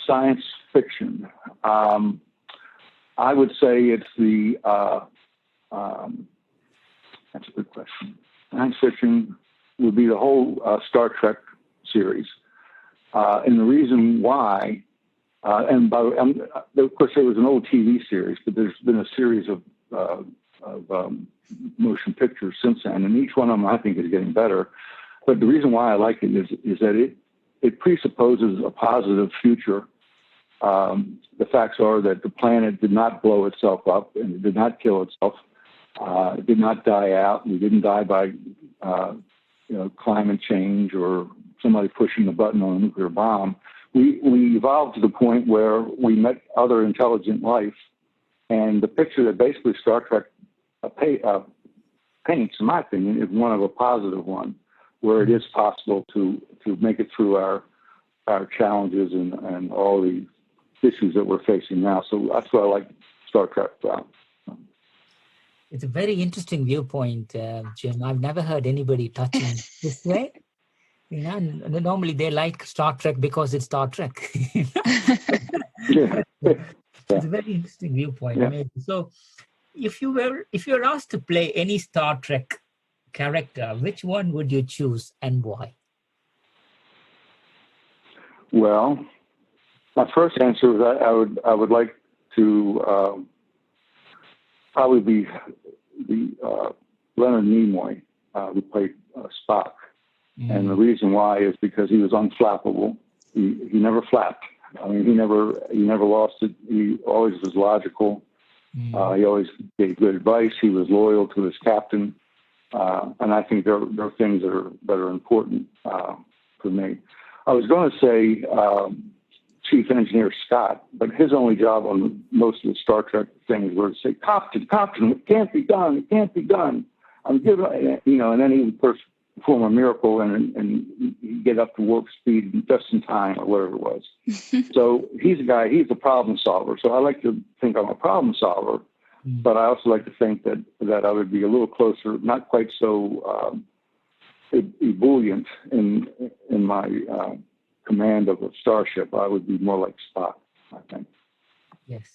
Science fiction. I would say it's the. That's a good question. Science fiction would be the whole Star Trek series, and the reason why. And of course, there was an old TV series, but there's been a series of motion pictures since then, and each one of them I think is getting better. But the reason why I like it is that it presupposes a positive future. The facts are that the planet did not blow itself up, and it did not kill itself. It did not die out. We didn't die by climate change or somebody pushing the button on a nuclear bomb. We evolved to the point where we met other intelligent life, and the picture that basically Star Trek paints, in my opinion, is one of a positive one, where it is possible to make it through our challenges and all the issues that we're facing now. So that's what I like Star Trek about. It's a very interesting viewpoint, Jim. I've never heard anybody touching this way. Normally they like Star Trek because it's Star Trek. Yeah. It's a very interesting viewpoint. Yeah. So, if you were asked to play any Star Trek character, which one would you choose and why? Well, my first answer is I would like to probably be the Leonard Nimoy, who played Spock. And the reason why is because he was unflappable. He never flapped. I mean, he never lost it. He always was logical. He always gave good advice. He was loyal to his captain. And I think there are things that are important for me. I was going to say Chief Engineer Scott, but his only job on most of the Star Trek things was to say, Captain, it can't be done. It can't be done. I'm giving, and then he would perform a miracle and get up to warp speed just in time or whatever it was. So he's a problem solver. So I like to think I'm a problem solver, but I also like to think that I would be a little closer, not quite so ebullient in my command of a starship. I would be more like Spock, I think. Yes,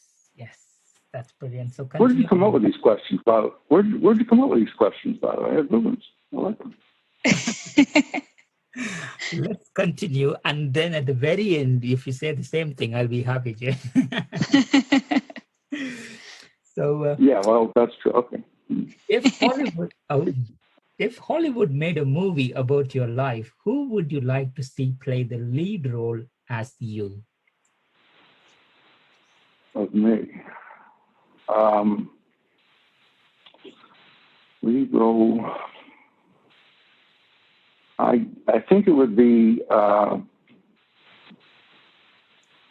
that's brilliant. So where did you come up with these questions? Where'd you come up with these questions, by the way? I have good ones. I like them. Let's continue, and then at the very end, if you say the same thing, I'll be happy, Jay. So yeah, well, that's true. Okay. If Hollywood made a movie about your life, who would you like to see play the lead role as you? Of me. Lead role. I think it would be, I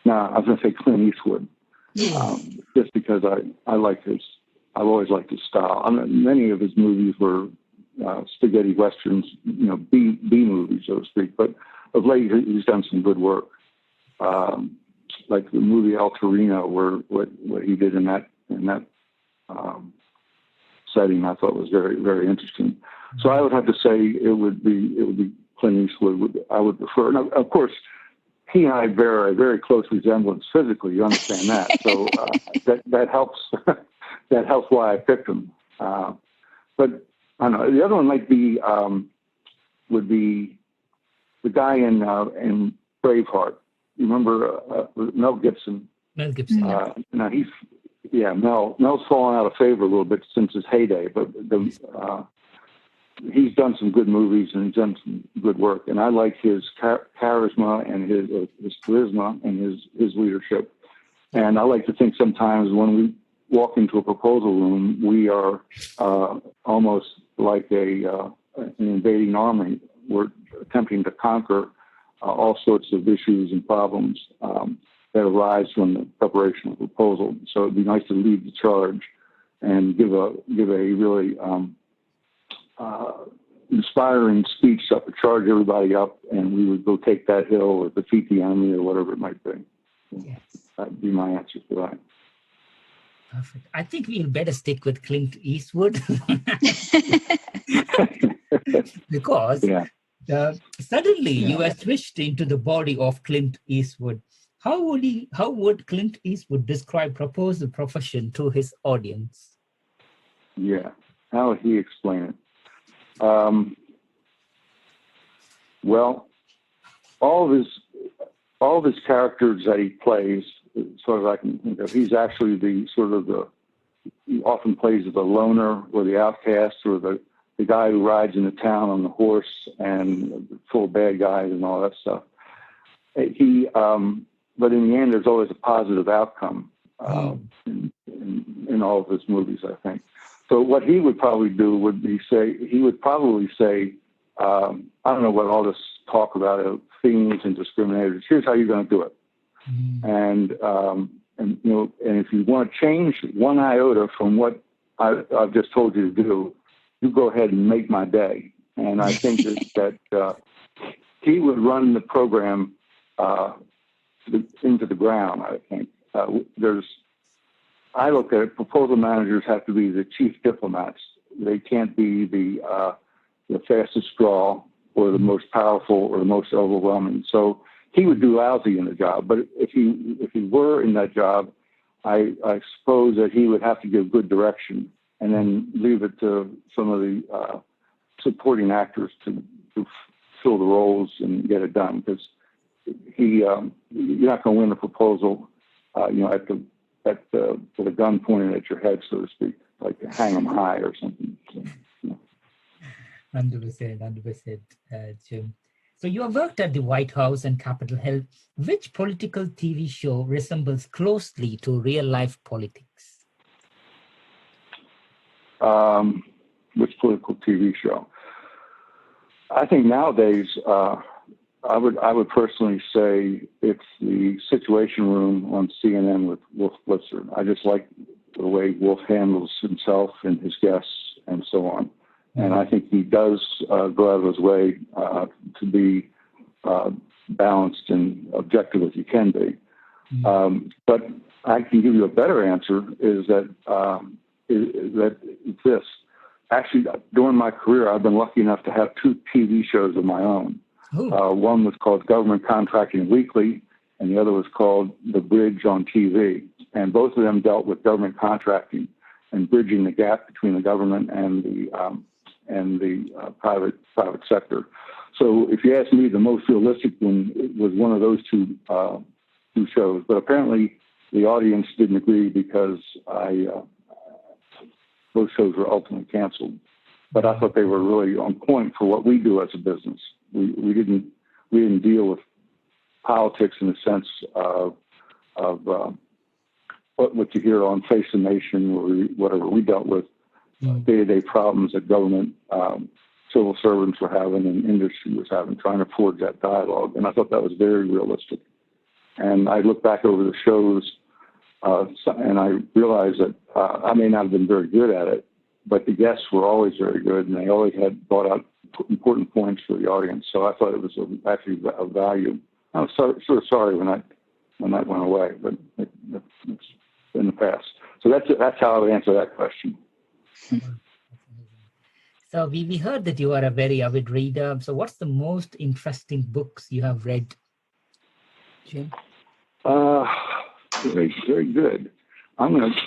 was going to say Clint Eastwood, just because I've always liked his style. Many of his movies were spaghetti westerns, B movies, so to speak, but of late he's done some good work. Like the movie El Torino, where what he did in that setting, I thought was very, very interesting. So I would have to say it would be Clint Eastwood. I would prefer. Now, of course, he and I bear a very close resemblance physically. You understand that, so that helps. That helps why I picked him. But I don't know. The other one might be would be the guy in Braveheart. You remember Mel Gibson? Mel Gibson. Now Mel's fallen out of favor a little bit since his heyday, but he's done some good movies and he's done some good work. And I like his charisma and his charisma and his leadership. And I like to think sometimes when we walk into a proposal room, we are almost like an invading army. We're attempting to conquer all sorts of issues and problems that arise from the preparation of a proposal. So it'd be nice to lead the charge and give a really inspiring speech that would charge everybody up, and we would go take that hill or defeat the enemy or whatever it might be. Yes. That'd be my answer to that. Perfect. I think we'll better stick with Clint Eastwood because suddenly you were switched into the body of Clint Eastwood. How would Clint Eastwood describe proposal profession to his audience? Yeah, how would he explain it? Well, all of his characters that he plays, as far as I can think of, he's actually he often plays the loner or the outcast or the guy who rides into town on the horse and full of bad guys and all that stuff. But in the end, there's always a positive outcome in all of his movies, I think. So what he would probably do would be say, I don't know what all this talk about thieves and discriminators. Here's how you're going to do it. And if you want to change one iota from what I've just told you to do, you go ahead and make my day. And I think that he would run the program into the ground. I think I look at it, proposal managers have to be the chief diplomats. They can't be the fastest straw or the most powerful or the most overwhelming. So he would do lousy in the job. But if he were in that job, I suppose that he would have to give good direction and then leave it to some of the supporting actors to fill the roles and get it done. Because you're not going to win a proposal, with a gun pointed at your head, so to speak, like hang them high or something. So, 100%, Jim. So you have worked at the White House and Capitol Hill. Which political TV show resembles closely to real life politics? Which political TV show? I think nowadays, I would personally say it's the Situation Room on CNN with Wolf Blitzer. I just like the way Wolf handles himself and his guests and so on. And I think he does go out of his way to be balanced and objective as he can be. But I can give you a better answer is that it's this. Actually, during my career, I've been lucky enough to have 2 TV shows of my own. One was called Government Contracting Weekly, and the other was called The Bridge on TV. And both of them dealt with government contracting and bridging the gap between the government and the private sector. So if you ask me, the most realistic one was one of those two shows. But apparently the audience didn't agree because those shows were ultimately canceled. But I thought they were really on point for what we do as a business. We didn't deal with politics in the sense of what you hear on Face the Nation or whatever. We dealt with day-to-day problems that government, civil servants were having and industry was having, trying to forge that dialogue. And I thought that was very realistic. And I look back over the shows and I realized that I may not have been very good at it, but the guests were always very good, and they always had brought out important points for the audience. So I thought it was actually of value. I was sort of sorry when that went away, but it's in the past. So that's how I would answer that question. So we heard that you are a very avid reader. So what's the most interesting books you have read, Jim? Very, very good. I'm going to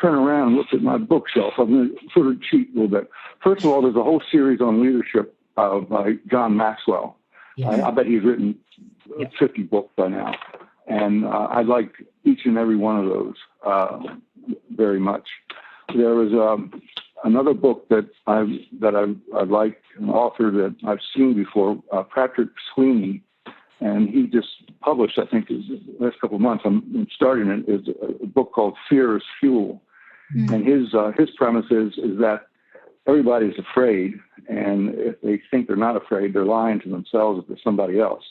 turn around and look at my bookshelf. I'm going to sort of cheat a little bit. First of all, there's a whole series on leadership by John Maxwell. Yes. I bet he's written 50 books by now. And I like each and every one of those very much. There was another book that I like, an author that I've seen before, Patrick Sweeney, and he just published, I think, the last couple of months. I'm starting it. Is a book called Fear is Fuel, and his premise is that everybody's afraid, and if they think they're not afraid, they're lying to themselves if they're somebody else.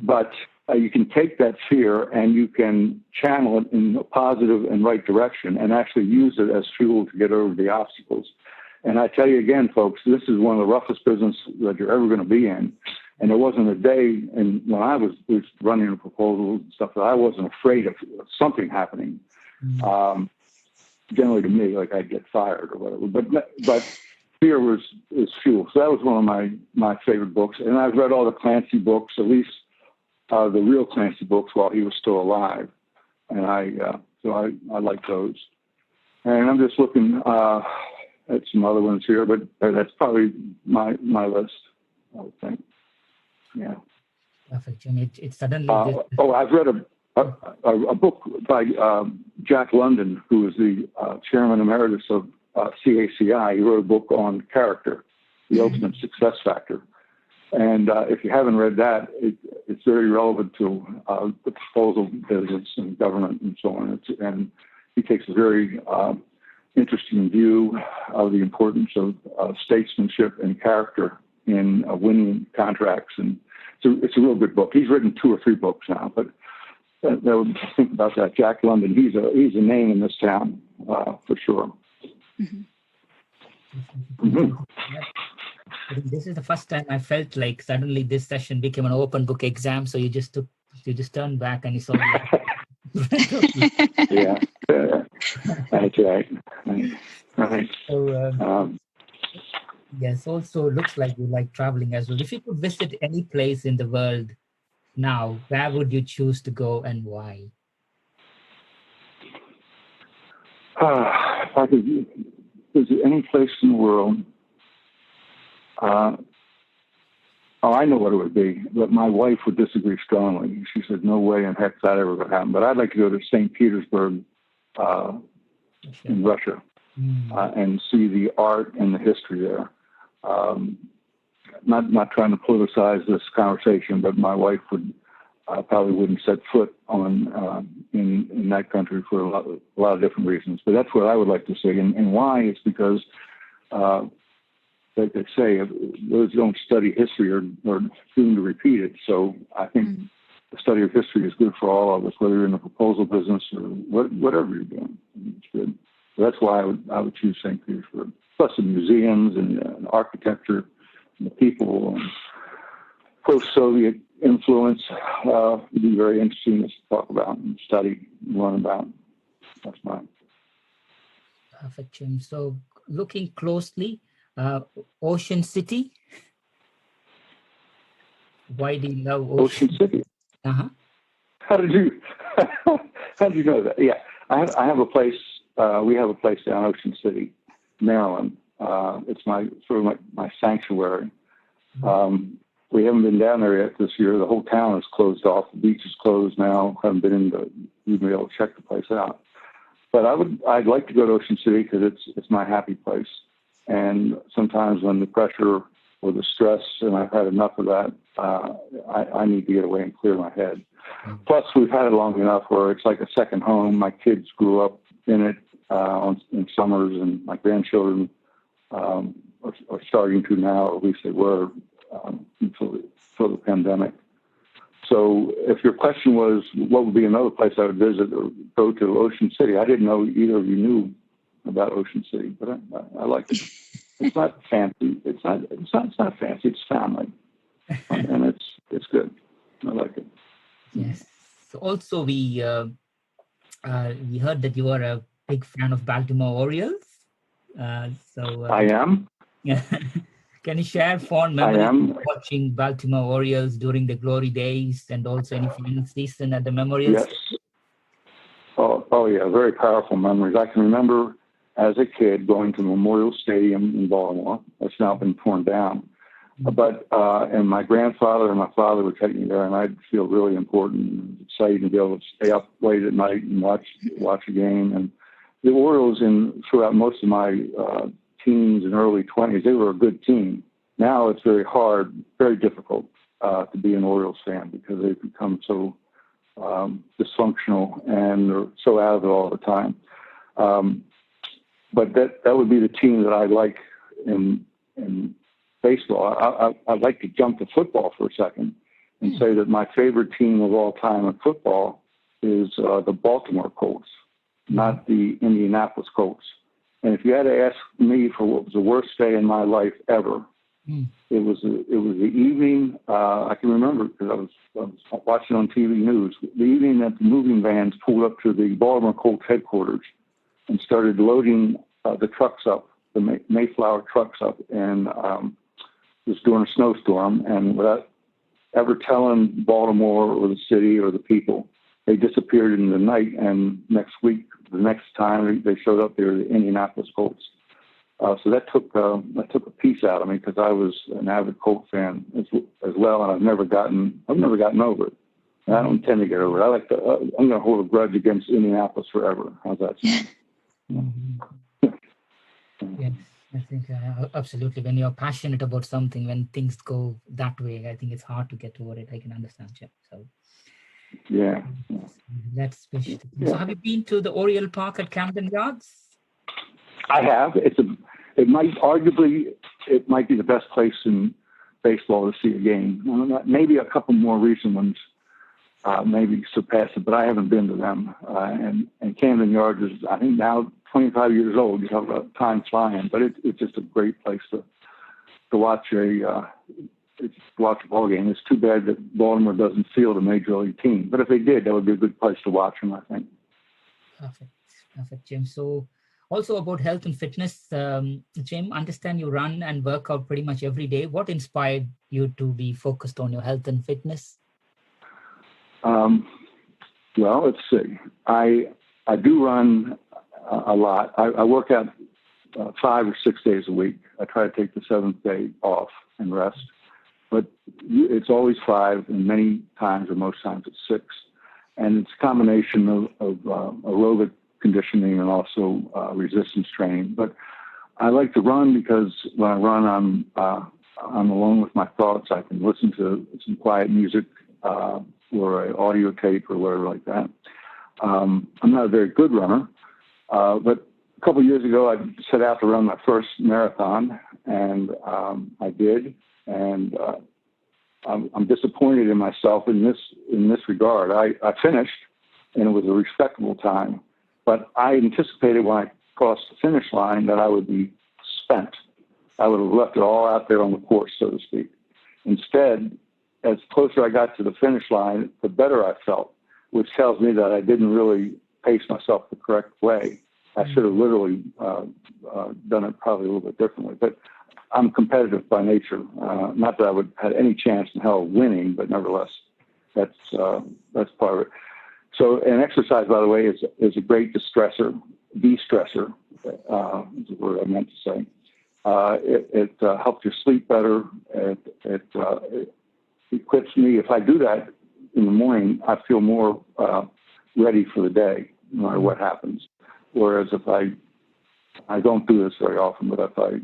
But you can take that fear and you can channel it in a positive and right direction and actually use it as fuel to get over the obstacles. And I tell you again, folks, this is one of the roughest businesses that you're ever going to be in. And there wasn't a day, and when I was running a proposal and stuff, that I wasn't afraid of something happening. Generally to me, like I'd get fired or whatever. But fear is fuel. So that was one of my favorite books. And I've read all the Clancy books, at least the real Clancy books while he was still alive. And I like those. And I'm just looking at some other ones here, but that's probably my list, I would think. Yeah. Perfect. And it suddenly. I've read a book by Jack London, who is the chairman emeritus of CACI. He wrote a book on character, the ultimate success factor. And if you haven't read that, it's very relevant to the proposal business and government and so on. And he takes a very interesting view of the importance of statesmanship and character in winning contracts. And it's a real good book. He's written 2 or 3 books now, but think about that. Jack London, he's a name in this town for sure. This is the first time I felt like suddenly this session became an open book exam. So you just turned back and you saw. Yeah, that's right. Right. So yes, also looks like you like traveling as well. If you could visit any place in the world now, where would you choose to go and why? If I could visit any place in the world, I know what it would be, but my wife would disagree strongly. She said, no way in heck that ever would happen. But I'd like to go to St. Petersburg in Russia and see the art and the history there. Not trying to politicize this conversation, but my wife would probably wouldn't set foot on in that country for a lot of different reasons. But that's what I would like to see, and why is because like they say, those who don't study history are doomed to repeat it. So I think the study of history is good for all of us, whether you're in the proposal business or whatever you're doing. It's good. So that's why I would choose St. Petersburg. Plus the museums and architecture and the people and post-Soviet influence would be very interesting to talk about and study and learn about. That's mine. Perfect, Jim. So looking closely, Ocean City. Why do you love Ocean City? Uh-huh. How did you know that? Yeah, I have a place. We have a place down Ocean City, Maryland. It's my sanctuary. We haven't been down there yet this year. The whole town is closed off. The beach is closed now. Haven't been in to even be able to check the place out. But I'd like to go to Ocean City because it's my happy place. And sometimes when the pressure or the stress, and I've had enough of that, I need to get away and clear my head. Plus, we've had it long enough where it's like a second home. My kids grew up in it in summers, and my grandchildren are starting to now, or at least they were until the pandemic. So if your question was, what would be another place I would visit or go to, Ocean City, I didn't know either of you knew about Ocean City, but I like it. It's not fancy. It's not fancy. It's family, and it's good. I like it. Yes. So also we heard that you are a big fan of Baltimore Orioles. I am. Yeah. Can you share fond memories of watching Baltimore Orioles during the glory days and also any final season at the Memorial? Yes. Oh yeah, very powerful memories. I can remember as a kid going to Memorial Stadium in Baltimore. That's now been torn down. But and my grandfather and my father would take me there, and I'd feel really important and excited to be able to stay up late at night and watch a game. And the Orioles, throughout most of my teens and early 20s, they were a good team. Now it's very hard, very difficult to be an Orioles fan because they've become so dysfunctional and they're so out of it all the time. But that would be the team that I like in baseball. I'd like to jump to football for a second and say that my favorite team of all time in football is the Baltimore Colts, not the Indianapolis Colts. And if you had to ask me for what was the worst day in my life ever, it was the evening. I can remember because I was watching on TV news. The evening that the moving vans pulled up to the Baltimore Colts headquarters and started loading the trucks up, the Mayflower trucks up, and it was during a snowstorm. And without ever telling Baltimore or the city or the people, they disappeared in the night. And the next time they showed up, they were the Indianapolis Colts. So that took a piece out of me because I was an avid Colt fan as well, and I've never gotten over it. And I don't intend to get over it. I'm going to hold a grudge against Indianapolis forever. How's that sound? Yes, I think absolutely. When you're passionate about something, when things go that way, I think it's hard to get over it. I can understand, Jim. So yeah, that's special. Yeah. So have you been to the Oriole Park at Camden Yards? I have. It might be the best place in baseball to see a game. Maybe a couple more recent ones maybe surpass it, but I haven't been to them. And Camden Yards is, I think, now 25 years old. You talk about time flying, but it's just a great place to watch a ball game. It's too bad that Baltimore doesn't field a major league team, but if they did, that would be a good place to watch them, I think. Perfect, Jim. So also about health and fitness, Jim, understand you run and work out pretty much every day. What inspired you to be focused on your health and fitness? Well, let's see. I do run a lot. I work out 5 or 6 days a week. I try to take the 7th day off and rest, but it's always 5, and many times or most times it's 6. And it's a combination of aerobic conditioning and also resistance training. But I like to run because when I run, I'm alone with my thoughts. I can listen to some quiet music or an audio tape or whatever like that. I'm not a very good runner, but a couple of years ago I set out to run my first marathon, and I did. And I'm disappointed in myself in this regard. I finished, and it was a respectable time. But I anticipated when I crossed the finish line that I would be spent. I would have left it all out there on the course, so to speak. Instead, as closer I got to the finish line, the better I felt, which tells me that I didn't really pace myself the correct way. I should have literally done it probably a little bit differently. But I'm competitive by nature. Not that I would have any chance in hell of winning, but nevertheless, that's part of it. So, and exercise, by the way, is a great de-stressor is the word I meant to say. It helps you sleep better. It equips me. If I do that in the morning, I feel more ready for the day, no matter what happens. Whereas if I don't do this very often, but if I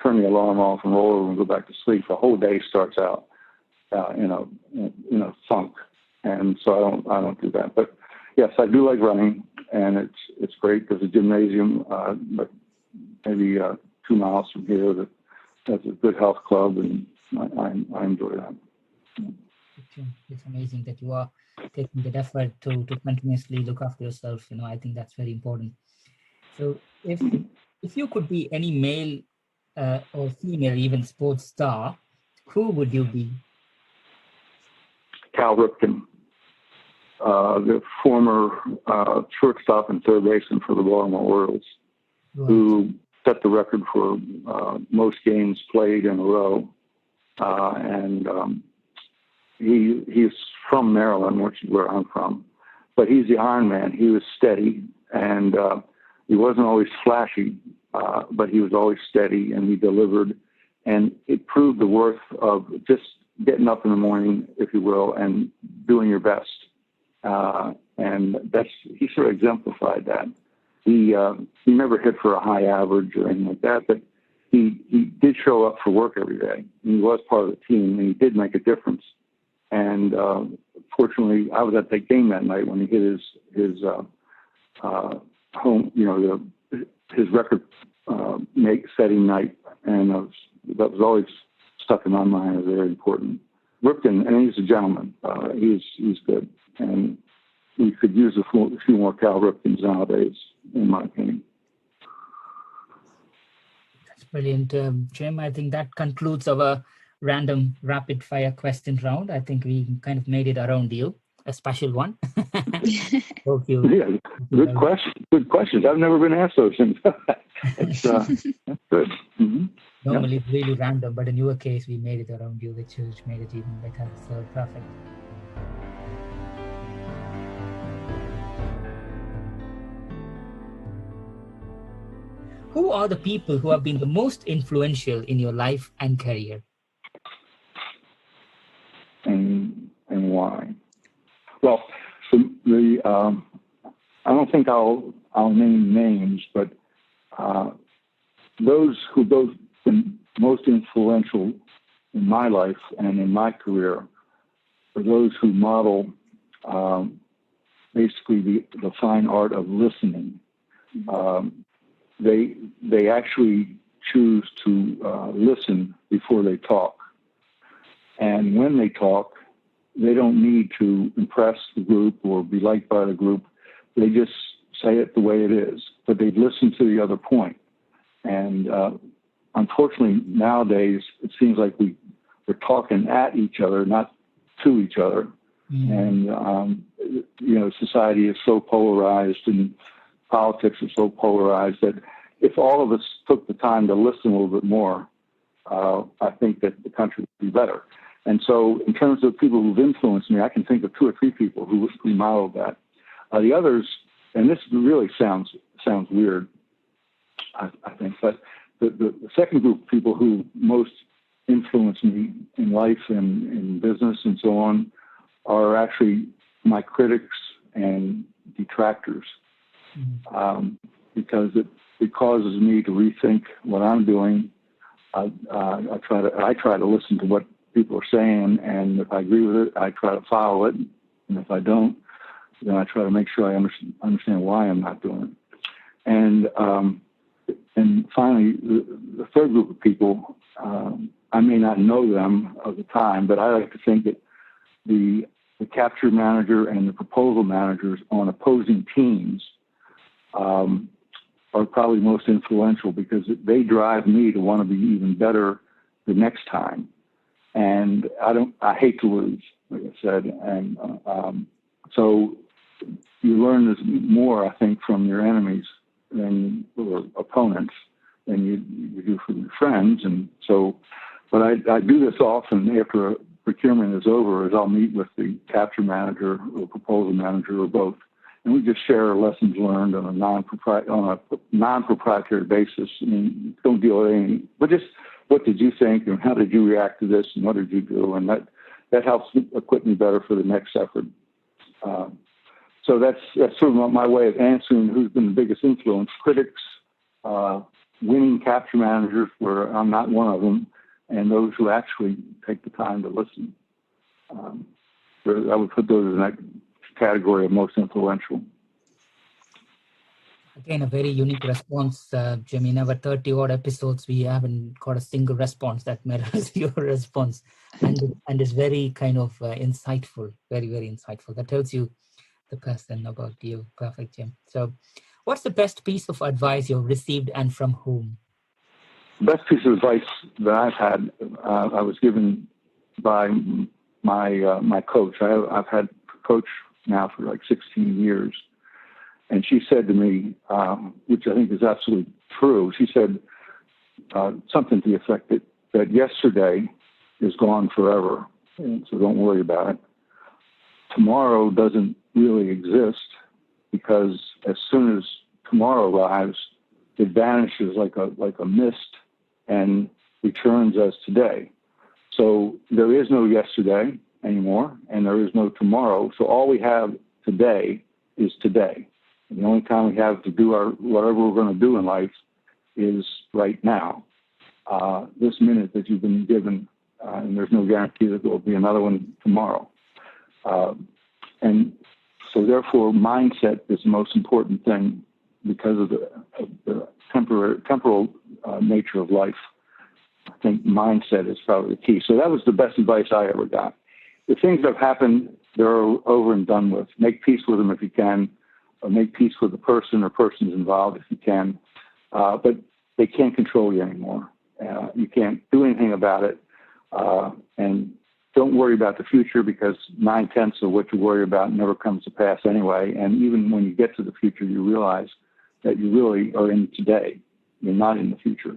turn the alarm off and roll over and go back to sleep, the whole day starts out in a funk. And so I don't do that. But yes, I do like running, and it's great. There's a gymnasium, but maybe 2 miles from here that's a good health club, and I enjoy that. It's amazing that you are taking that effort to continuously look after yourself. I think that's very important. So if you could be any male or female, even sports star, who would you be? Cal Ripken, the former shortstop and third baseman for the Baltimore Orioles, right, who set the record for most games played in a row. And he's from Maryland, which is where I'm from. But he's the Iron Man. He was steady, and he wasn't always flashy, but he was always steady, and he delivered. And it proved the worth of just getting up in the morning, if you will, and doing your best. And he sort of exemplified that. He never hit for a high average or anything like that, but he did show up for work every day. He was part of the team, and he did make a difference. And fortunately, I was at that game that night when he hit his home, his record setting night, and that was always stuck in my mind as a very important Ripken, and he's a gentleman. He's good, and we could use a few more Cal Ripkens nowadays, in my opinion. That's brilliant, Jim. I think that concludes our random rapid fire question round. I think we kind of made it around you, a special one. Hope you. Yeah, good question. Good questions. I've never been asked those things. That's good. Mm-hmm. Normally it's really random, but in your case, we made it around you, which made it even better. So perfect. Who are the people who have been the most influential in your life and career? And why? Well, I don't think I'll name names, but those who both been most influential in my life and in my career are those who model basically the fine art of listening. They actually choose to listen before they talk. And when they talk, they don't need to impress the group or be liked by the group. They just say it the way it is, but they've listened to the other point. And unfortunately, nowadays, it seems like we're talking at each other, not to each other. Mm-hmm. And, society is so polarized and politics are so polarized that if all of us took the time to listen a little bit more, I think that the country would be better. And so in terms of people who've influenced me, I can think of 2 or 3 people who modeled that. The others, and this really sounds weird, I think, but the second group of people who most influenced me in life and in business and so on are actually my critics and detractors, because it causes me to rethink what I'm doing. I try to listen to what people are saying, and if I agree with it, I try to follow it. And if I don't, then I try to make sure I understand why I'm not doing it. And finally, the third group of people, I may not know them at the time, but I like to think that the capture manager and the proposal managers on opposing teams are probably most influential, because they drive me to want to be even better the next time. And I hate to lose, like I said. And so you learn this more, I think, from your enemies or opponents than you do from your friends. And so, but I do this often after a procurement is over, is I'll meet with the capture manager or proposal manager or both. And we just share lessons learned on a non-proprietary basis. I mean, don't deal with anything, but just what did you think and how did you react to this and what did you do? And that helps equip me better for the next effort. So that's sort of my way of answering who's been the biggest influence. Critics, winning capture managers, where I'm not one of them, and those who actually take the time to listen. I would put those in that category of most influential. Again, a very unique response, Jim. In our 30-odd episodes, we haven't got a single response that mirrors your response, and is very kind of insightful, very, very insightful. That tells you the person about you. Perfect, Jim. So what's the best piece of advice you've received and from whom? The best piece of advice that I've had, I was given by my coach. I've had a coach now for like 16 years. And she said to me, which I think is absolutely true, she said something to the effect that yesterday is gone forever, and so don't worry about it. Tomorrow doesn't really exist, because as soon as tomorrow arrives, it vanishes like a mist and returns as today. So there is no yesterday anymore, and there is no tomorrow. So all we have today is today. And the only time we have to do whatever we're going to do in life is right now, this minute that you've been given, and there's no guarantee that there will be another one tomorrow. And so therefore, mindset is the most important thing, because of the temporal nature of life. I think mindset is probably the key. So that was the best advice I ever got. The things that have happened, they're over and done with. Make peace with them if you can, or make peace with the person or persons involved if you can. But they can't control you anymore. You can't do anything about it. And don't worry about the future, because 9/10 of what you worry about never comes to pass anyway. And even when you get to the future, you realize that you really are in today. You're not in the future.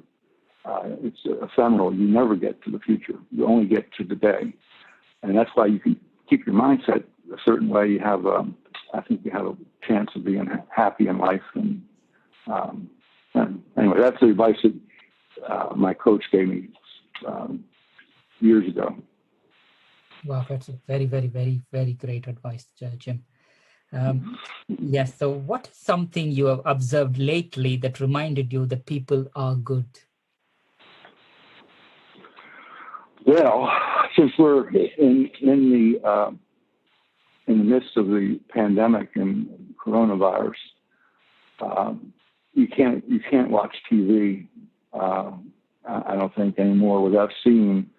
It's ephemeral. You never get to the future. You only get to today. And that's why you can keep your mindset a certain way. You have, I think you have a chance of being happy in life. And anyway, that's the advice that my coach gave me years ago. Wow, that's a very, very, very, very great advice, Jim. Yes, so what is something you have observed lately that reminded you that people are good? Well, since we're in the midst of the pandemic and coronavirus, you can't watch TV. I don't think anymore without seeing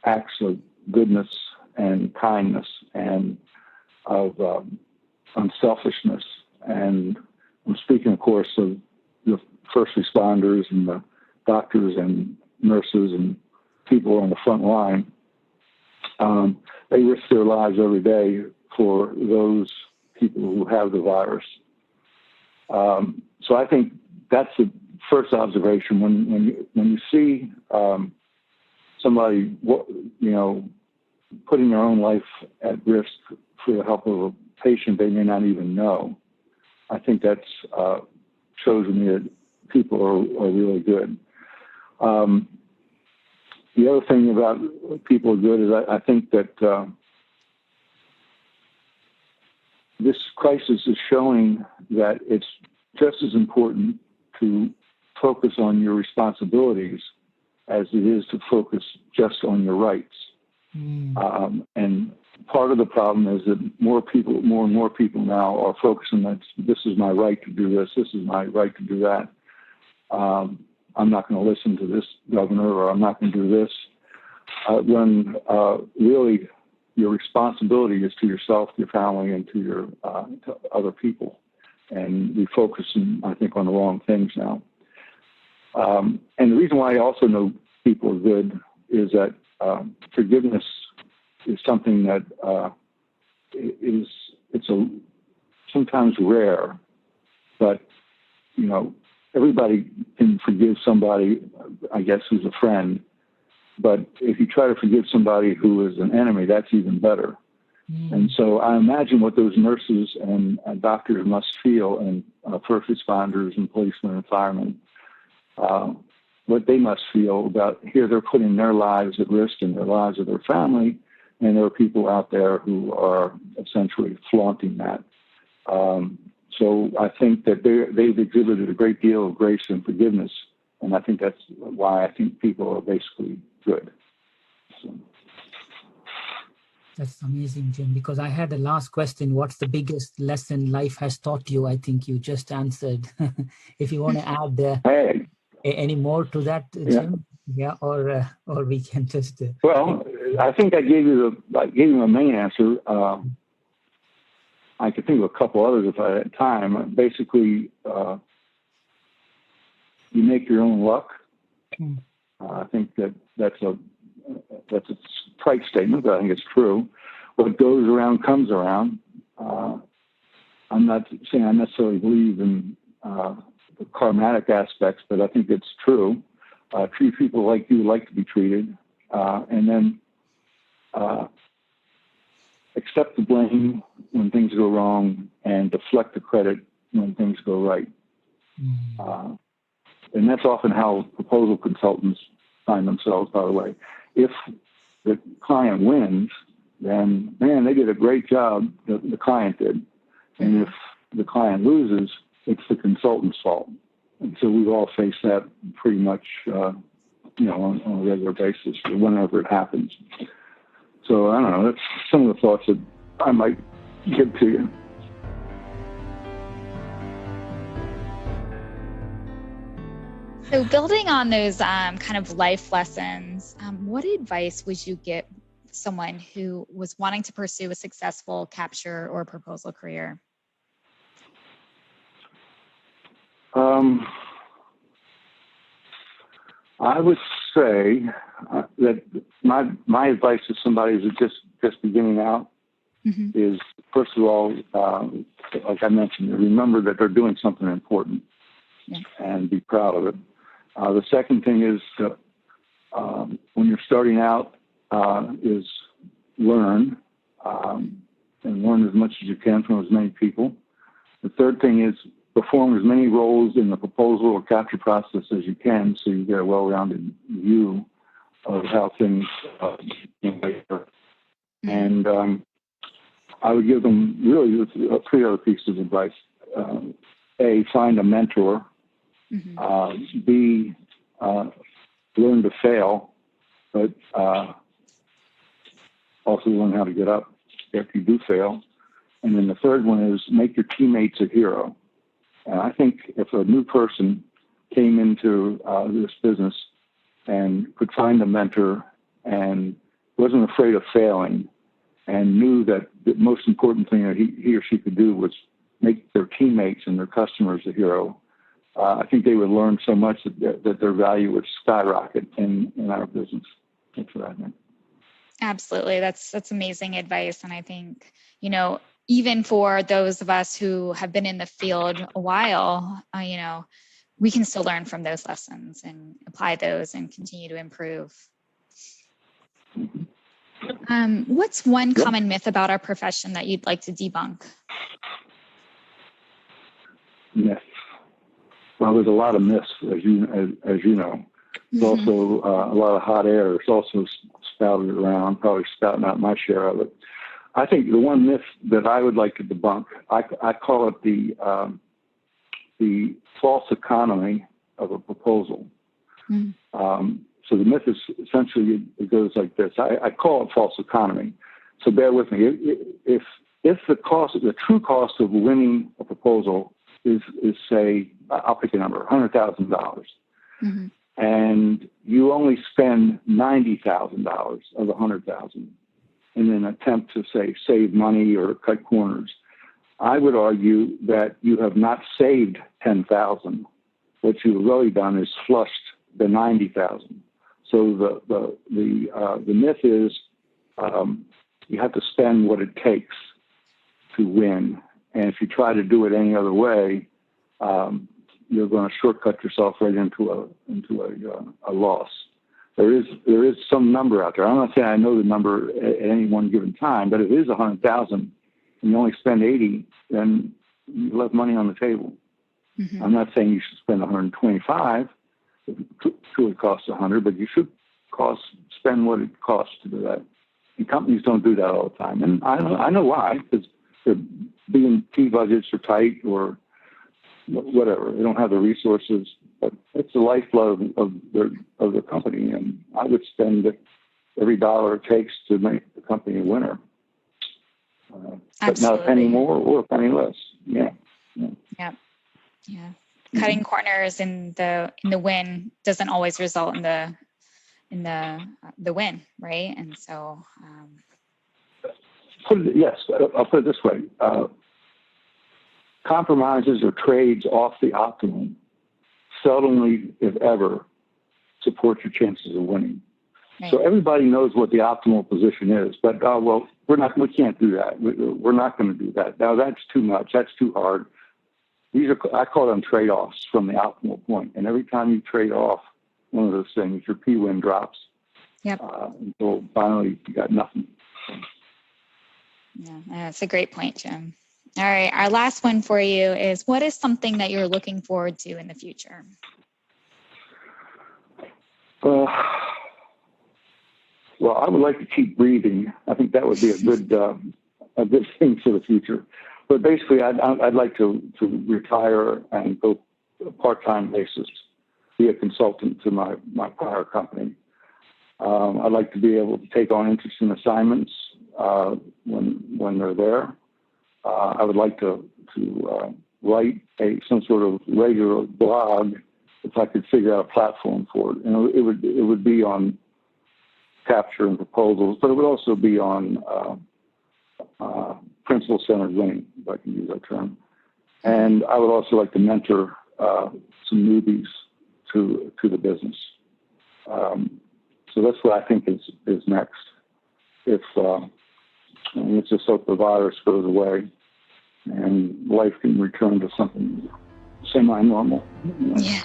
acts of goodness and kindness and of unselfishness. And I'm speaking, of course, of the first responders and the doctors and nurses and people on the front line. They risk their lives every day for those people who have the virus. So I think that's the first observation. When you see somebody, putting their own life at risk for the help of a patient they may not even know, I think that's shows me that people are really good. The other thing about people are good is I think that this crisis is showing that it's just as important to focus on your responsibilities as it is to focus just on your rights. And part of the problem is that more and more people now are focusing on this is my right to do this, this is my right to do that. I'm not going to listen to this governor, or I'm not going to do this. When really your responsibility is to yourself, your family, and to other people. And we focus, I think, on the wrong things now. And the reason why I also know people are good is that forgiveness is something that it's sometimes rare, but everybody can forgive somebody, I guess, who's a friend. But if you try to forgive somebody who is an enemy, that's even better. And so I imagine what those nurses and doctors must feel, and first responders and policemen and firemen, what they must feel about here they're putting their lives at risk and the lives of their family, and there are people out there who are essentially flaunting that. So I think that they've exhibited a great deal of grace and forgiveness, and I think that's why I think people are basically good. So. That's amazing, Jim, because I had a last question. What's the biggest lesson life has taught you? I think you just answered. If you want to add any more to that, Jim, or we can just... Well, I think I gave you a main answer. I could think of a couple others if I had time. Basically, you make your own luck. I think that's a trite statement, but I think it's true. What goes around comes around. I'm not saying I necessarily believe in the karmatic aspects, but I think it's true. Treat people like you like to be treated, and then accept the blame when things go wrong and deflect the credit when things go right. And that's often how proposal consultants find themselves, by the way. If the client wins, then, man, they did a great job, the client did. And if the client loses, it's the consultant's fault. And so we've all faced that pretty much, on a regular basis, whenever it happens. So, I don't know, that's some of the thoughts that I might give to you. So building on those kind of life lessons, what advice would you give someone who was wanting to pursue a successful capture or proposal career? I would say that my advice to somebody who's just beginning out is, first of all, like I mentioned, remember that they're doing something important and be proud of it. The second thing is when you're starting out is learn and learn as much as you can from as many people. The third thing is perform as many roles in the proposal or capture process as you can so you get a well-rounded view of how things and I would give them really three other pieces of advice. A, find a mentor. B, learn to fail, but also learn how to get up after you do fail. And then the third one is make your teammates a hero. And I think if a new person came into this business and could find a mentor and wasn't afraid of failing and knew that the most important thing that he or she could do was make their teammates and their customers a hero, I think they would learn so much that their value would skyrocket in our business. That's what I think. Absolutely. That's amazing advice. And I think, even for those of us who have been in the field a while, we can still learn from those lessons and apply those and continue to improve. What's one common myth about our profession that you'd like to debunk? Myths. Well, there's a lot of myths, as you know. There's also a lot of hot air. It's also spouted around, probably spouting out my share of it. I think the one myth that I would like to debunk, I call it the false economy of a proposal. So the myth is essentially, it goes like this. I call it false economy. So bear with me. If the true cost of winning a proposal is say, I'll pick a number, $100,000, and you only spend $90,000 of the $100,000 in an attempt to say save money or cut corners, I would argue that you have not saved $10,000. What you've really done is flushed the $90,000. So the myth is you have to spend what it takes to win, and if you try to do it any other way, you're going to shortcut yourself right into a loss. There is some number out there. I'm not saying I know the number at any one given time, but if it is 100,000 and you only spend 80, then you left money on the table. I'm not saying you should spend 125. It truly costs 100, but you should spend what it costs to do that. And companies don't do that all the time, and I know why, because their B&P budgets are tight or whatever. They don't have the resources, but it's the lifeblood of the company, and I would spend every dollar it takes to make the company a winner. But not a penny more or a penny less. Yeah. Cutting corners in the win doesn't always result in the win, right? And so, yes, I'll put it this way: compromises or trades off the optimum seldomly, if ever, support your chances of winning. Right. So everybody knows what the optimal position is, but we can't do that. We're not going to do that. Now that's too much. That's too hard. I call them trade-offs from the optimal point. And every time you trade off one of those things, your P-win drops. Yep. Until finally you got nothing. Yeah, that's a great point, Jim. All right, our last one for you is, what is something that you're looking forward to in the future? Well, I would like to keep breathing. I think that would be a good thing for the future. But basically, I'd like to retire and go part-time basis, be a consultant to my prior company. I'd like to be able to take on interesting assignments when they're there. I would like to write some sort of regular blog if I could figure out a platform for it. And it would be on capture and proposals, but it would also be on principle-centered winning, if I can use that term. And I would also like to mentor some newbies to the business. So that's what I think is next. If it's just hope the virus goes away and life can return to something semi-normal. Yeah.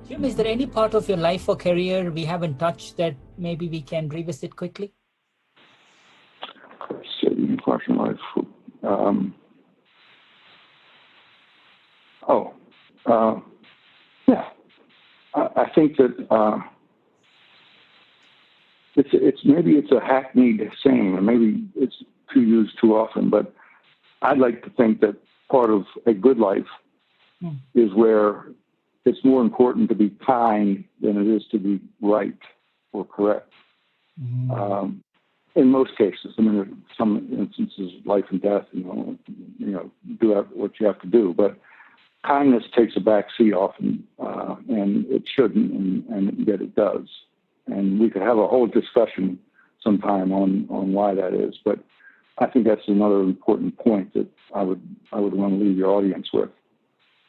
Jim, is there any part of your life or career we haven't touched that maybe we can revisit quickly? Question life. Yeah. I think that it's a hackneyed saying, and maybe it's used too often. But I'd like to think that part of a good life is where it's more important to be kind than it is to be right or correct. In most cases, I mean, in some instances, life and death, you know, do what you have to do. But kindness takes a back seat often, and it shouldn't, and yet it does. And we could have a whole discussion sometime on why that is. But I think that's another important point that I would want to leave your audience with,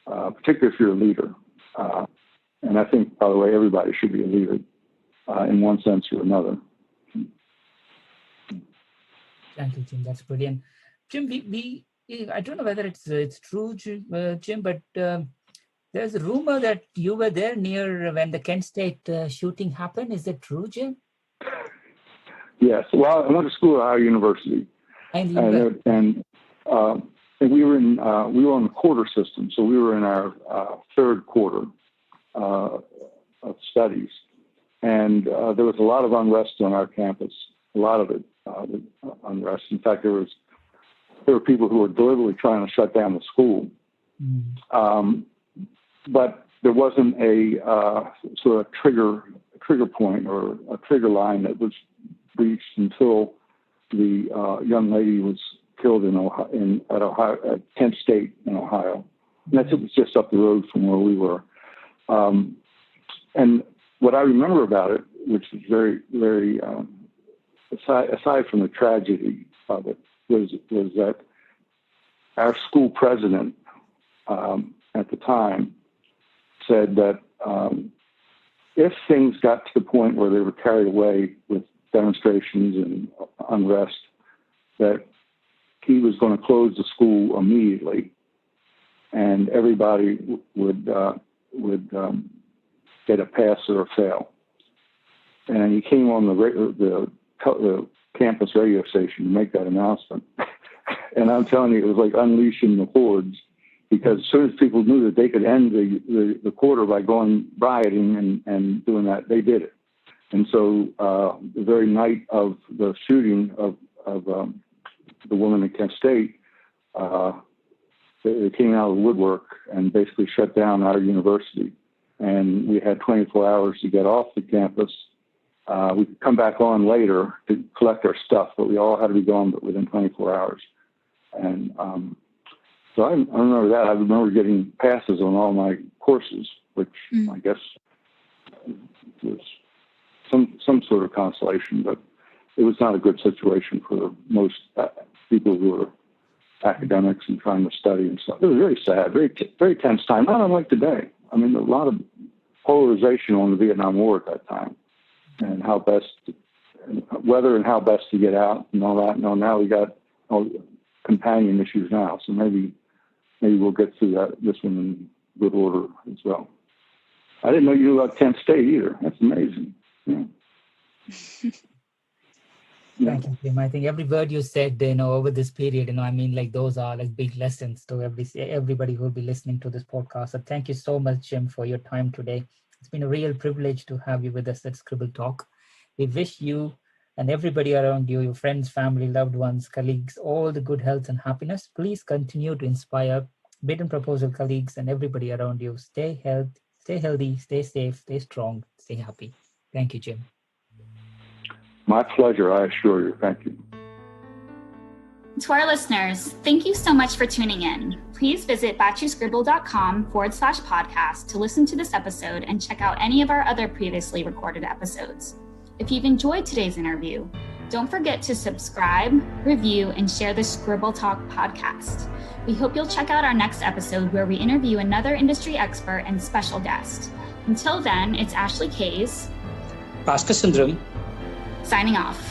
particularly if you're a leader. And I think, by the way, everybody should be a leader in one sense or another. Thank you, Jim. That's brilliant. Jim, I don't know whether it's true, Jim, but there's a rumor that you were there near when the Kent State shooting happened. Is that true, Jim? Yes. Well, I went to school at our university, and we were on the quarter system, so we were in our third quarter of studies, and there was a lot of unrest on our campus. A lot of it unrest. In fact, there were people who were deliberately trying to shut down the school. But there wasn't a sort of trigger point or a trigger line that was reached until the young lady was killed at Kent State in Ohio. And it was just up the road from where we were. And what I remember about it, which is very, very aside from the tragedy of it, was that our school president at the time said that if things got to the point where they were carried away with demonstrations and unrest, that he was going to close the school immediately, and everybody would get a pass or a fail. And he came on the campus radio station to make that announcement. And I'm telling you, it was like unleashing the hordes, because as soon as people knew that they could end the quarter by going rioting and doing that, they did it. And so the very night of the shooting of the woman at Kent State, they came out of the woodwork and basically shut down our university. And we had 24 hours to get off the campus. We could come back on later to collect our stuff, but we all had to be gone within 24 hours. And so I remember that. I remember getting passes on all my courses, which I guess was some sort of consolation, but it was not a good situation for most people who were academics and trying to study and stuff. It was very sad, very tense time, not unlike today. I mean, a lot of polarization on the Vietnam War at that time, and whether and how best to get out and all that. No, now we got companion issues now, so maybe we'll get through this one in good order as well. I didn't know you knew about Kent State either. That's amazing. Yeah. Thank you, Jim. I think every word you said, over this period, I mean, like those are like big lessons to everybody who will be listening to this podcast. So thank you so much, Jim, for your time today. It's been a real privilege to have you with us at Scribble Talk. We wish you and everybody around you, your friends, family, loved ones, colleagues, all the good health and happiness. Please continue to inspire bid and proposal colleagues and everybody around you. Stay healthy, stay safe, stay strong, stay happy. Thank you, Jim. My pleasure, I assure you. Thank you. To our listeners, thank you so much for tuning in. Please visit batchuscribble.com/podcast to listen to this episode and check out any of our other previously recorded episodes. If you've enjoyed today's interview, don't forget to subscribe, review, and share the Scribble Talk podcast. We hope you'll check out our next episode where we interview another industry expert and special guest. Until then, it's Ashley Kays, Bhaskar Sundram, signing off.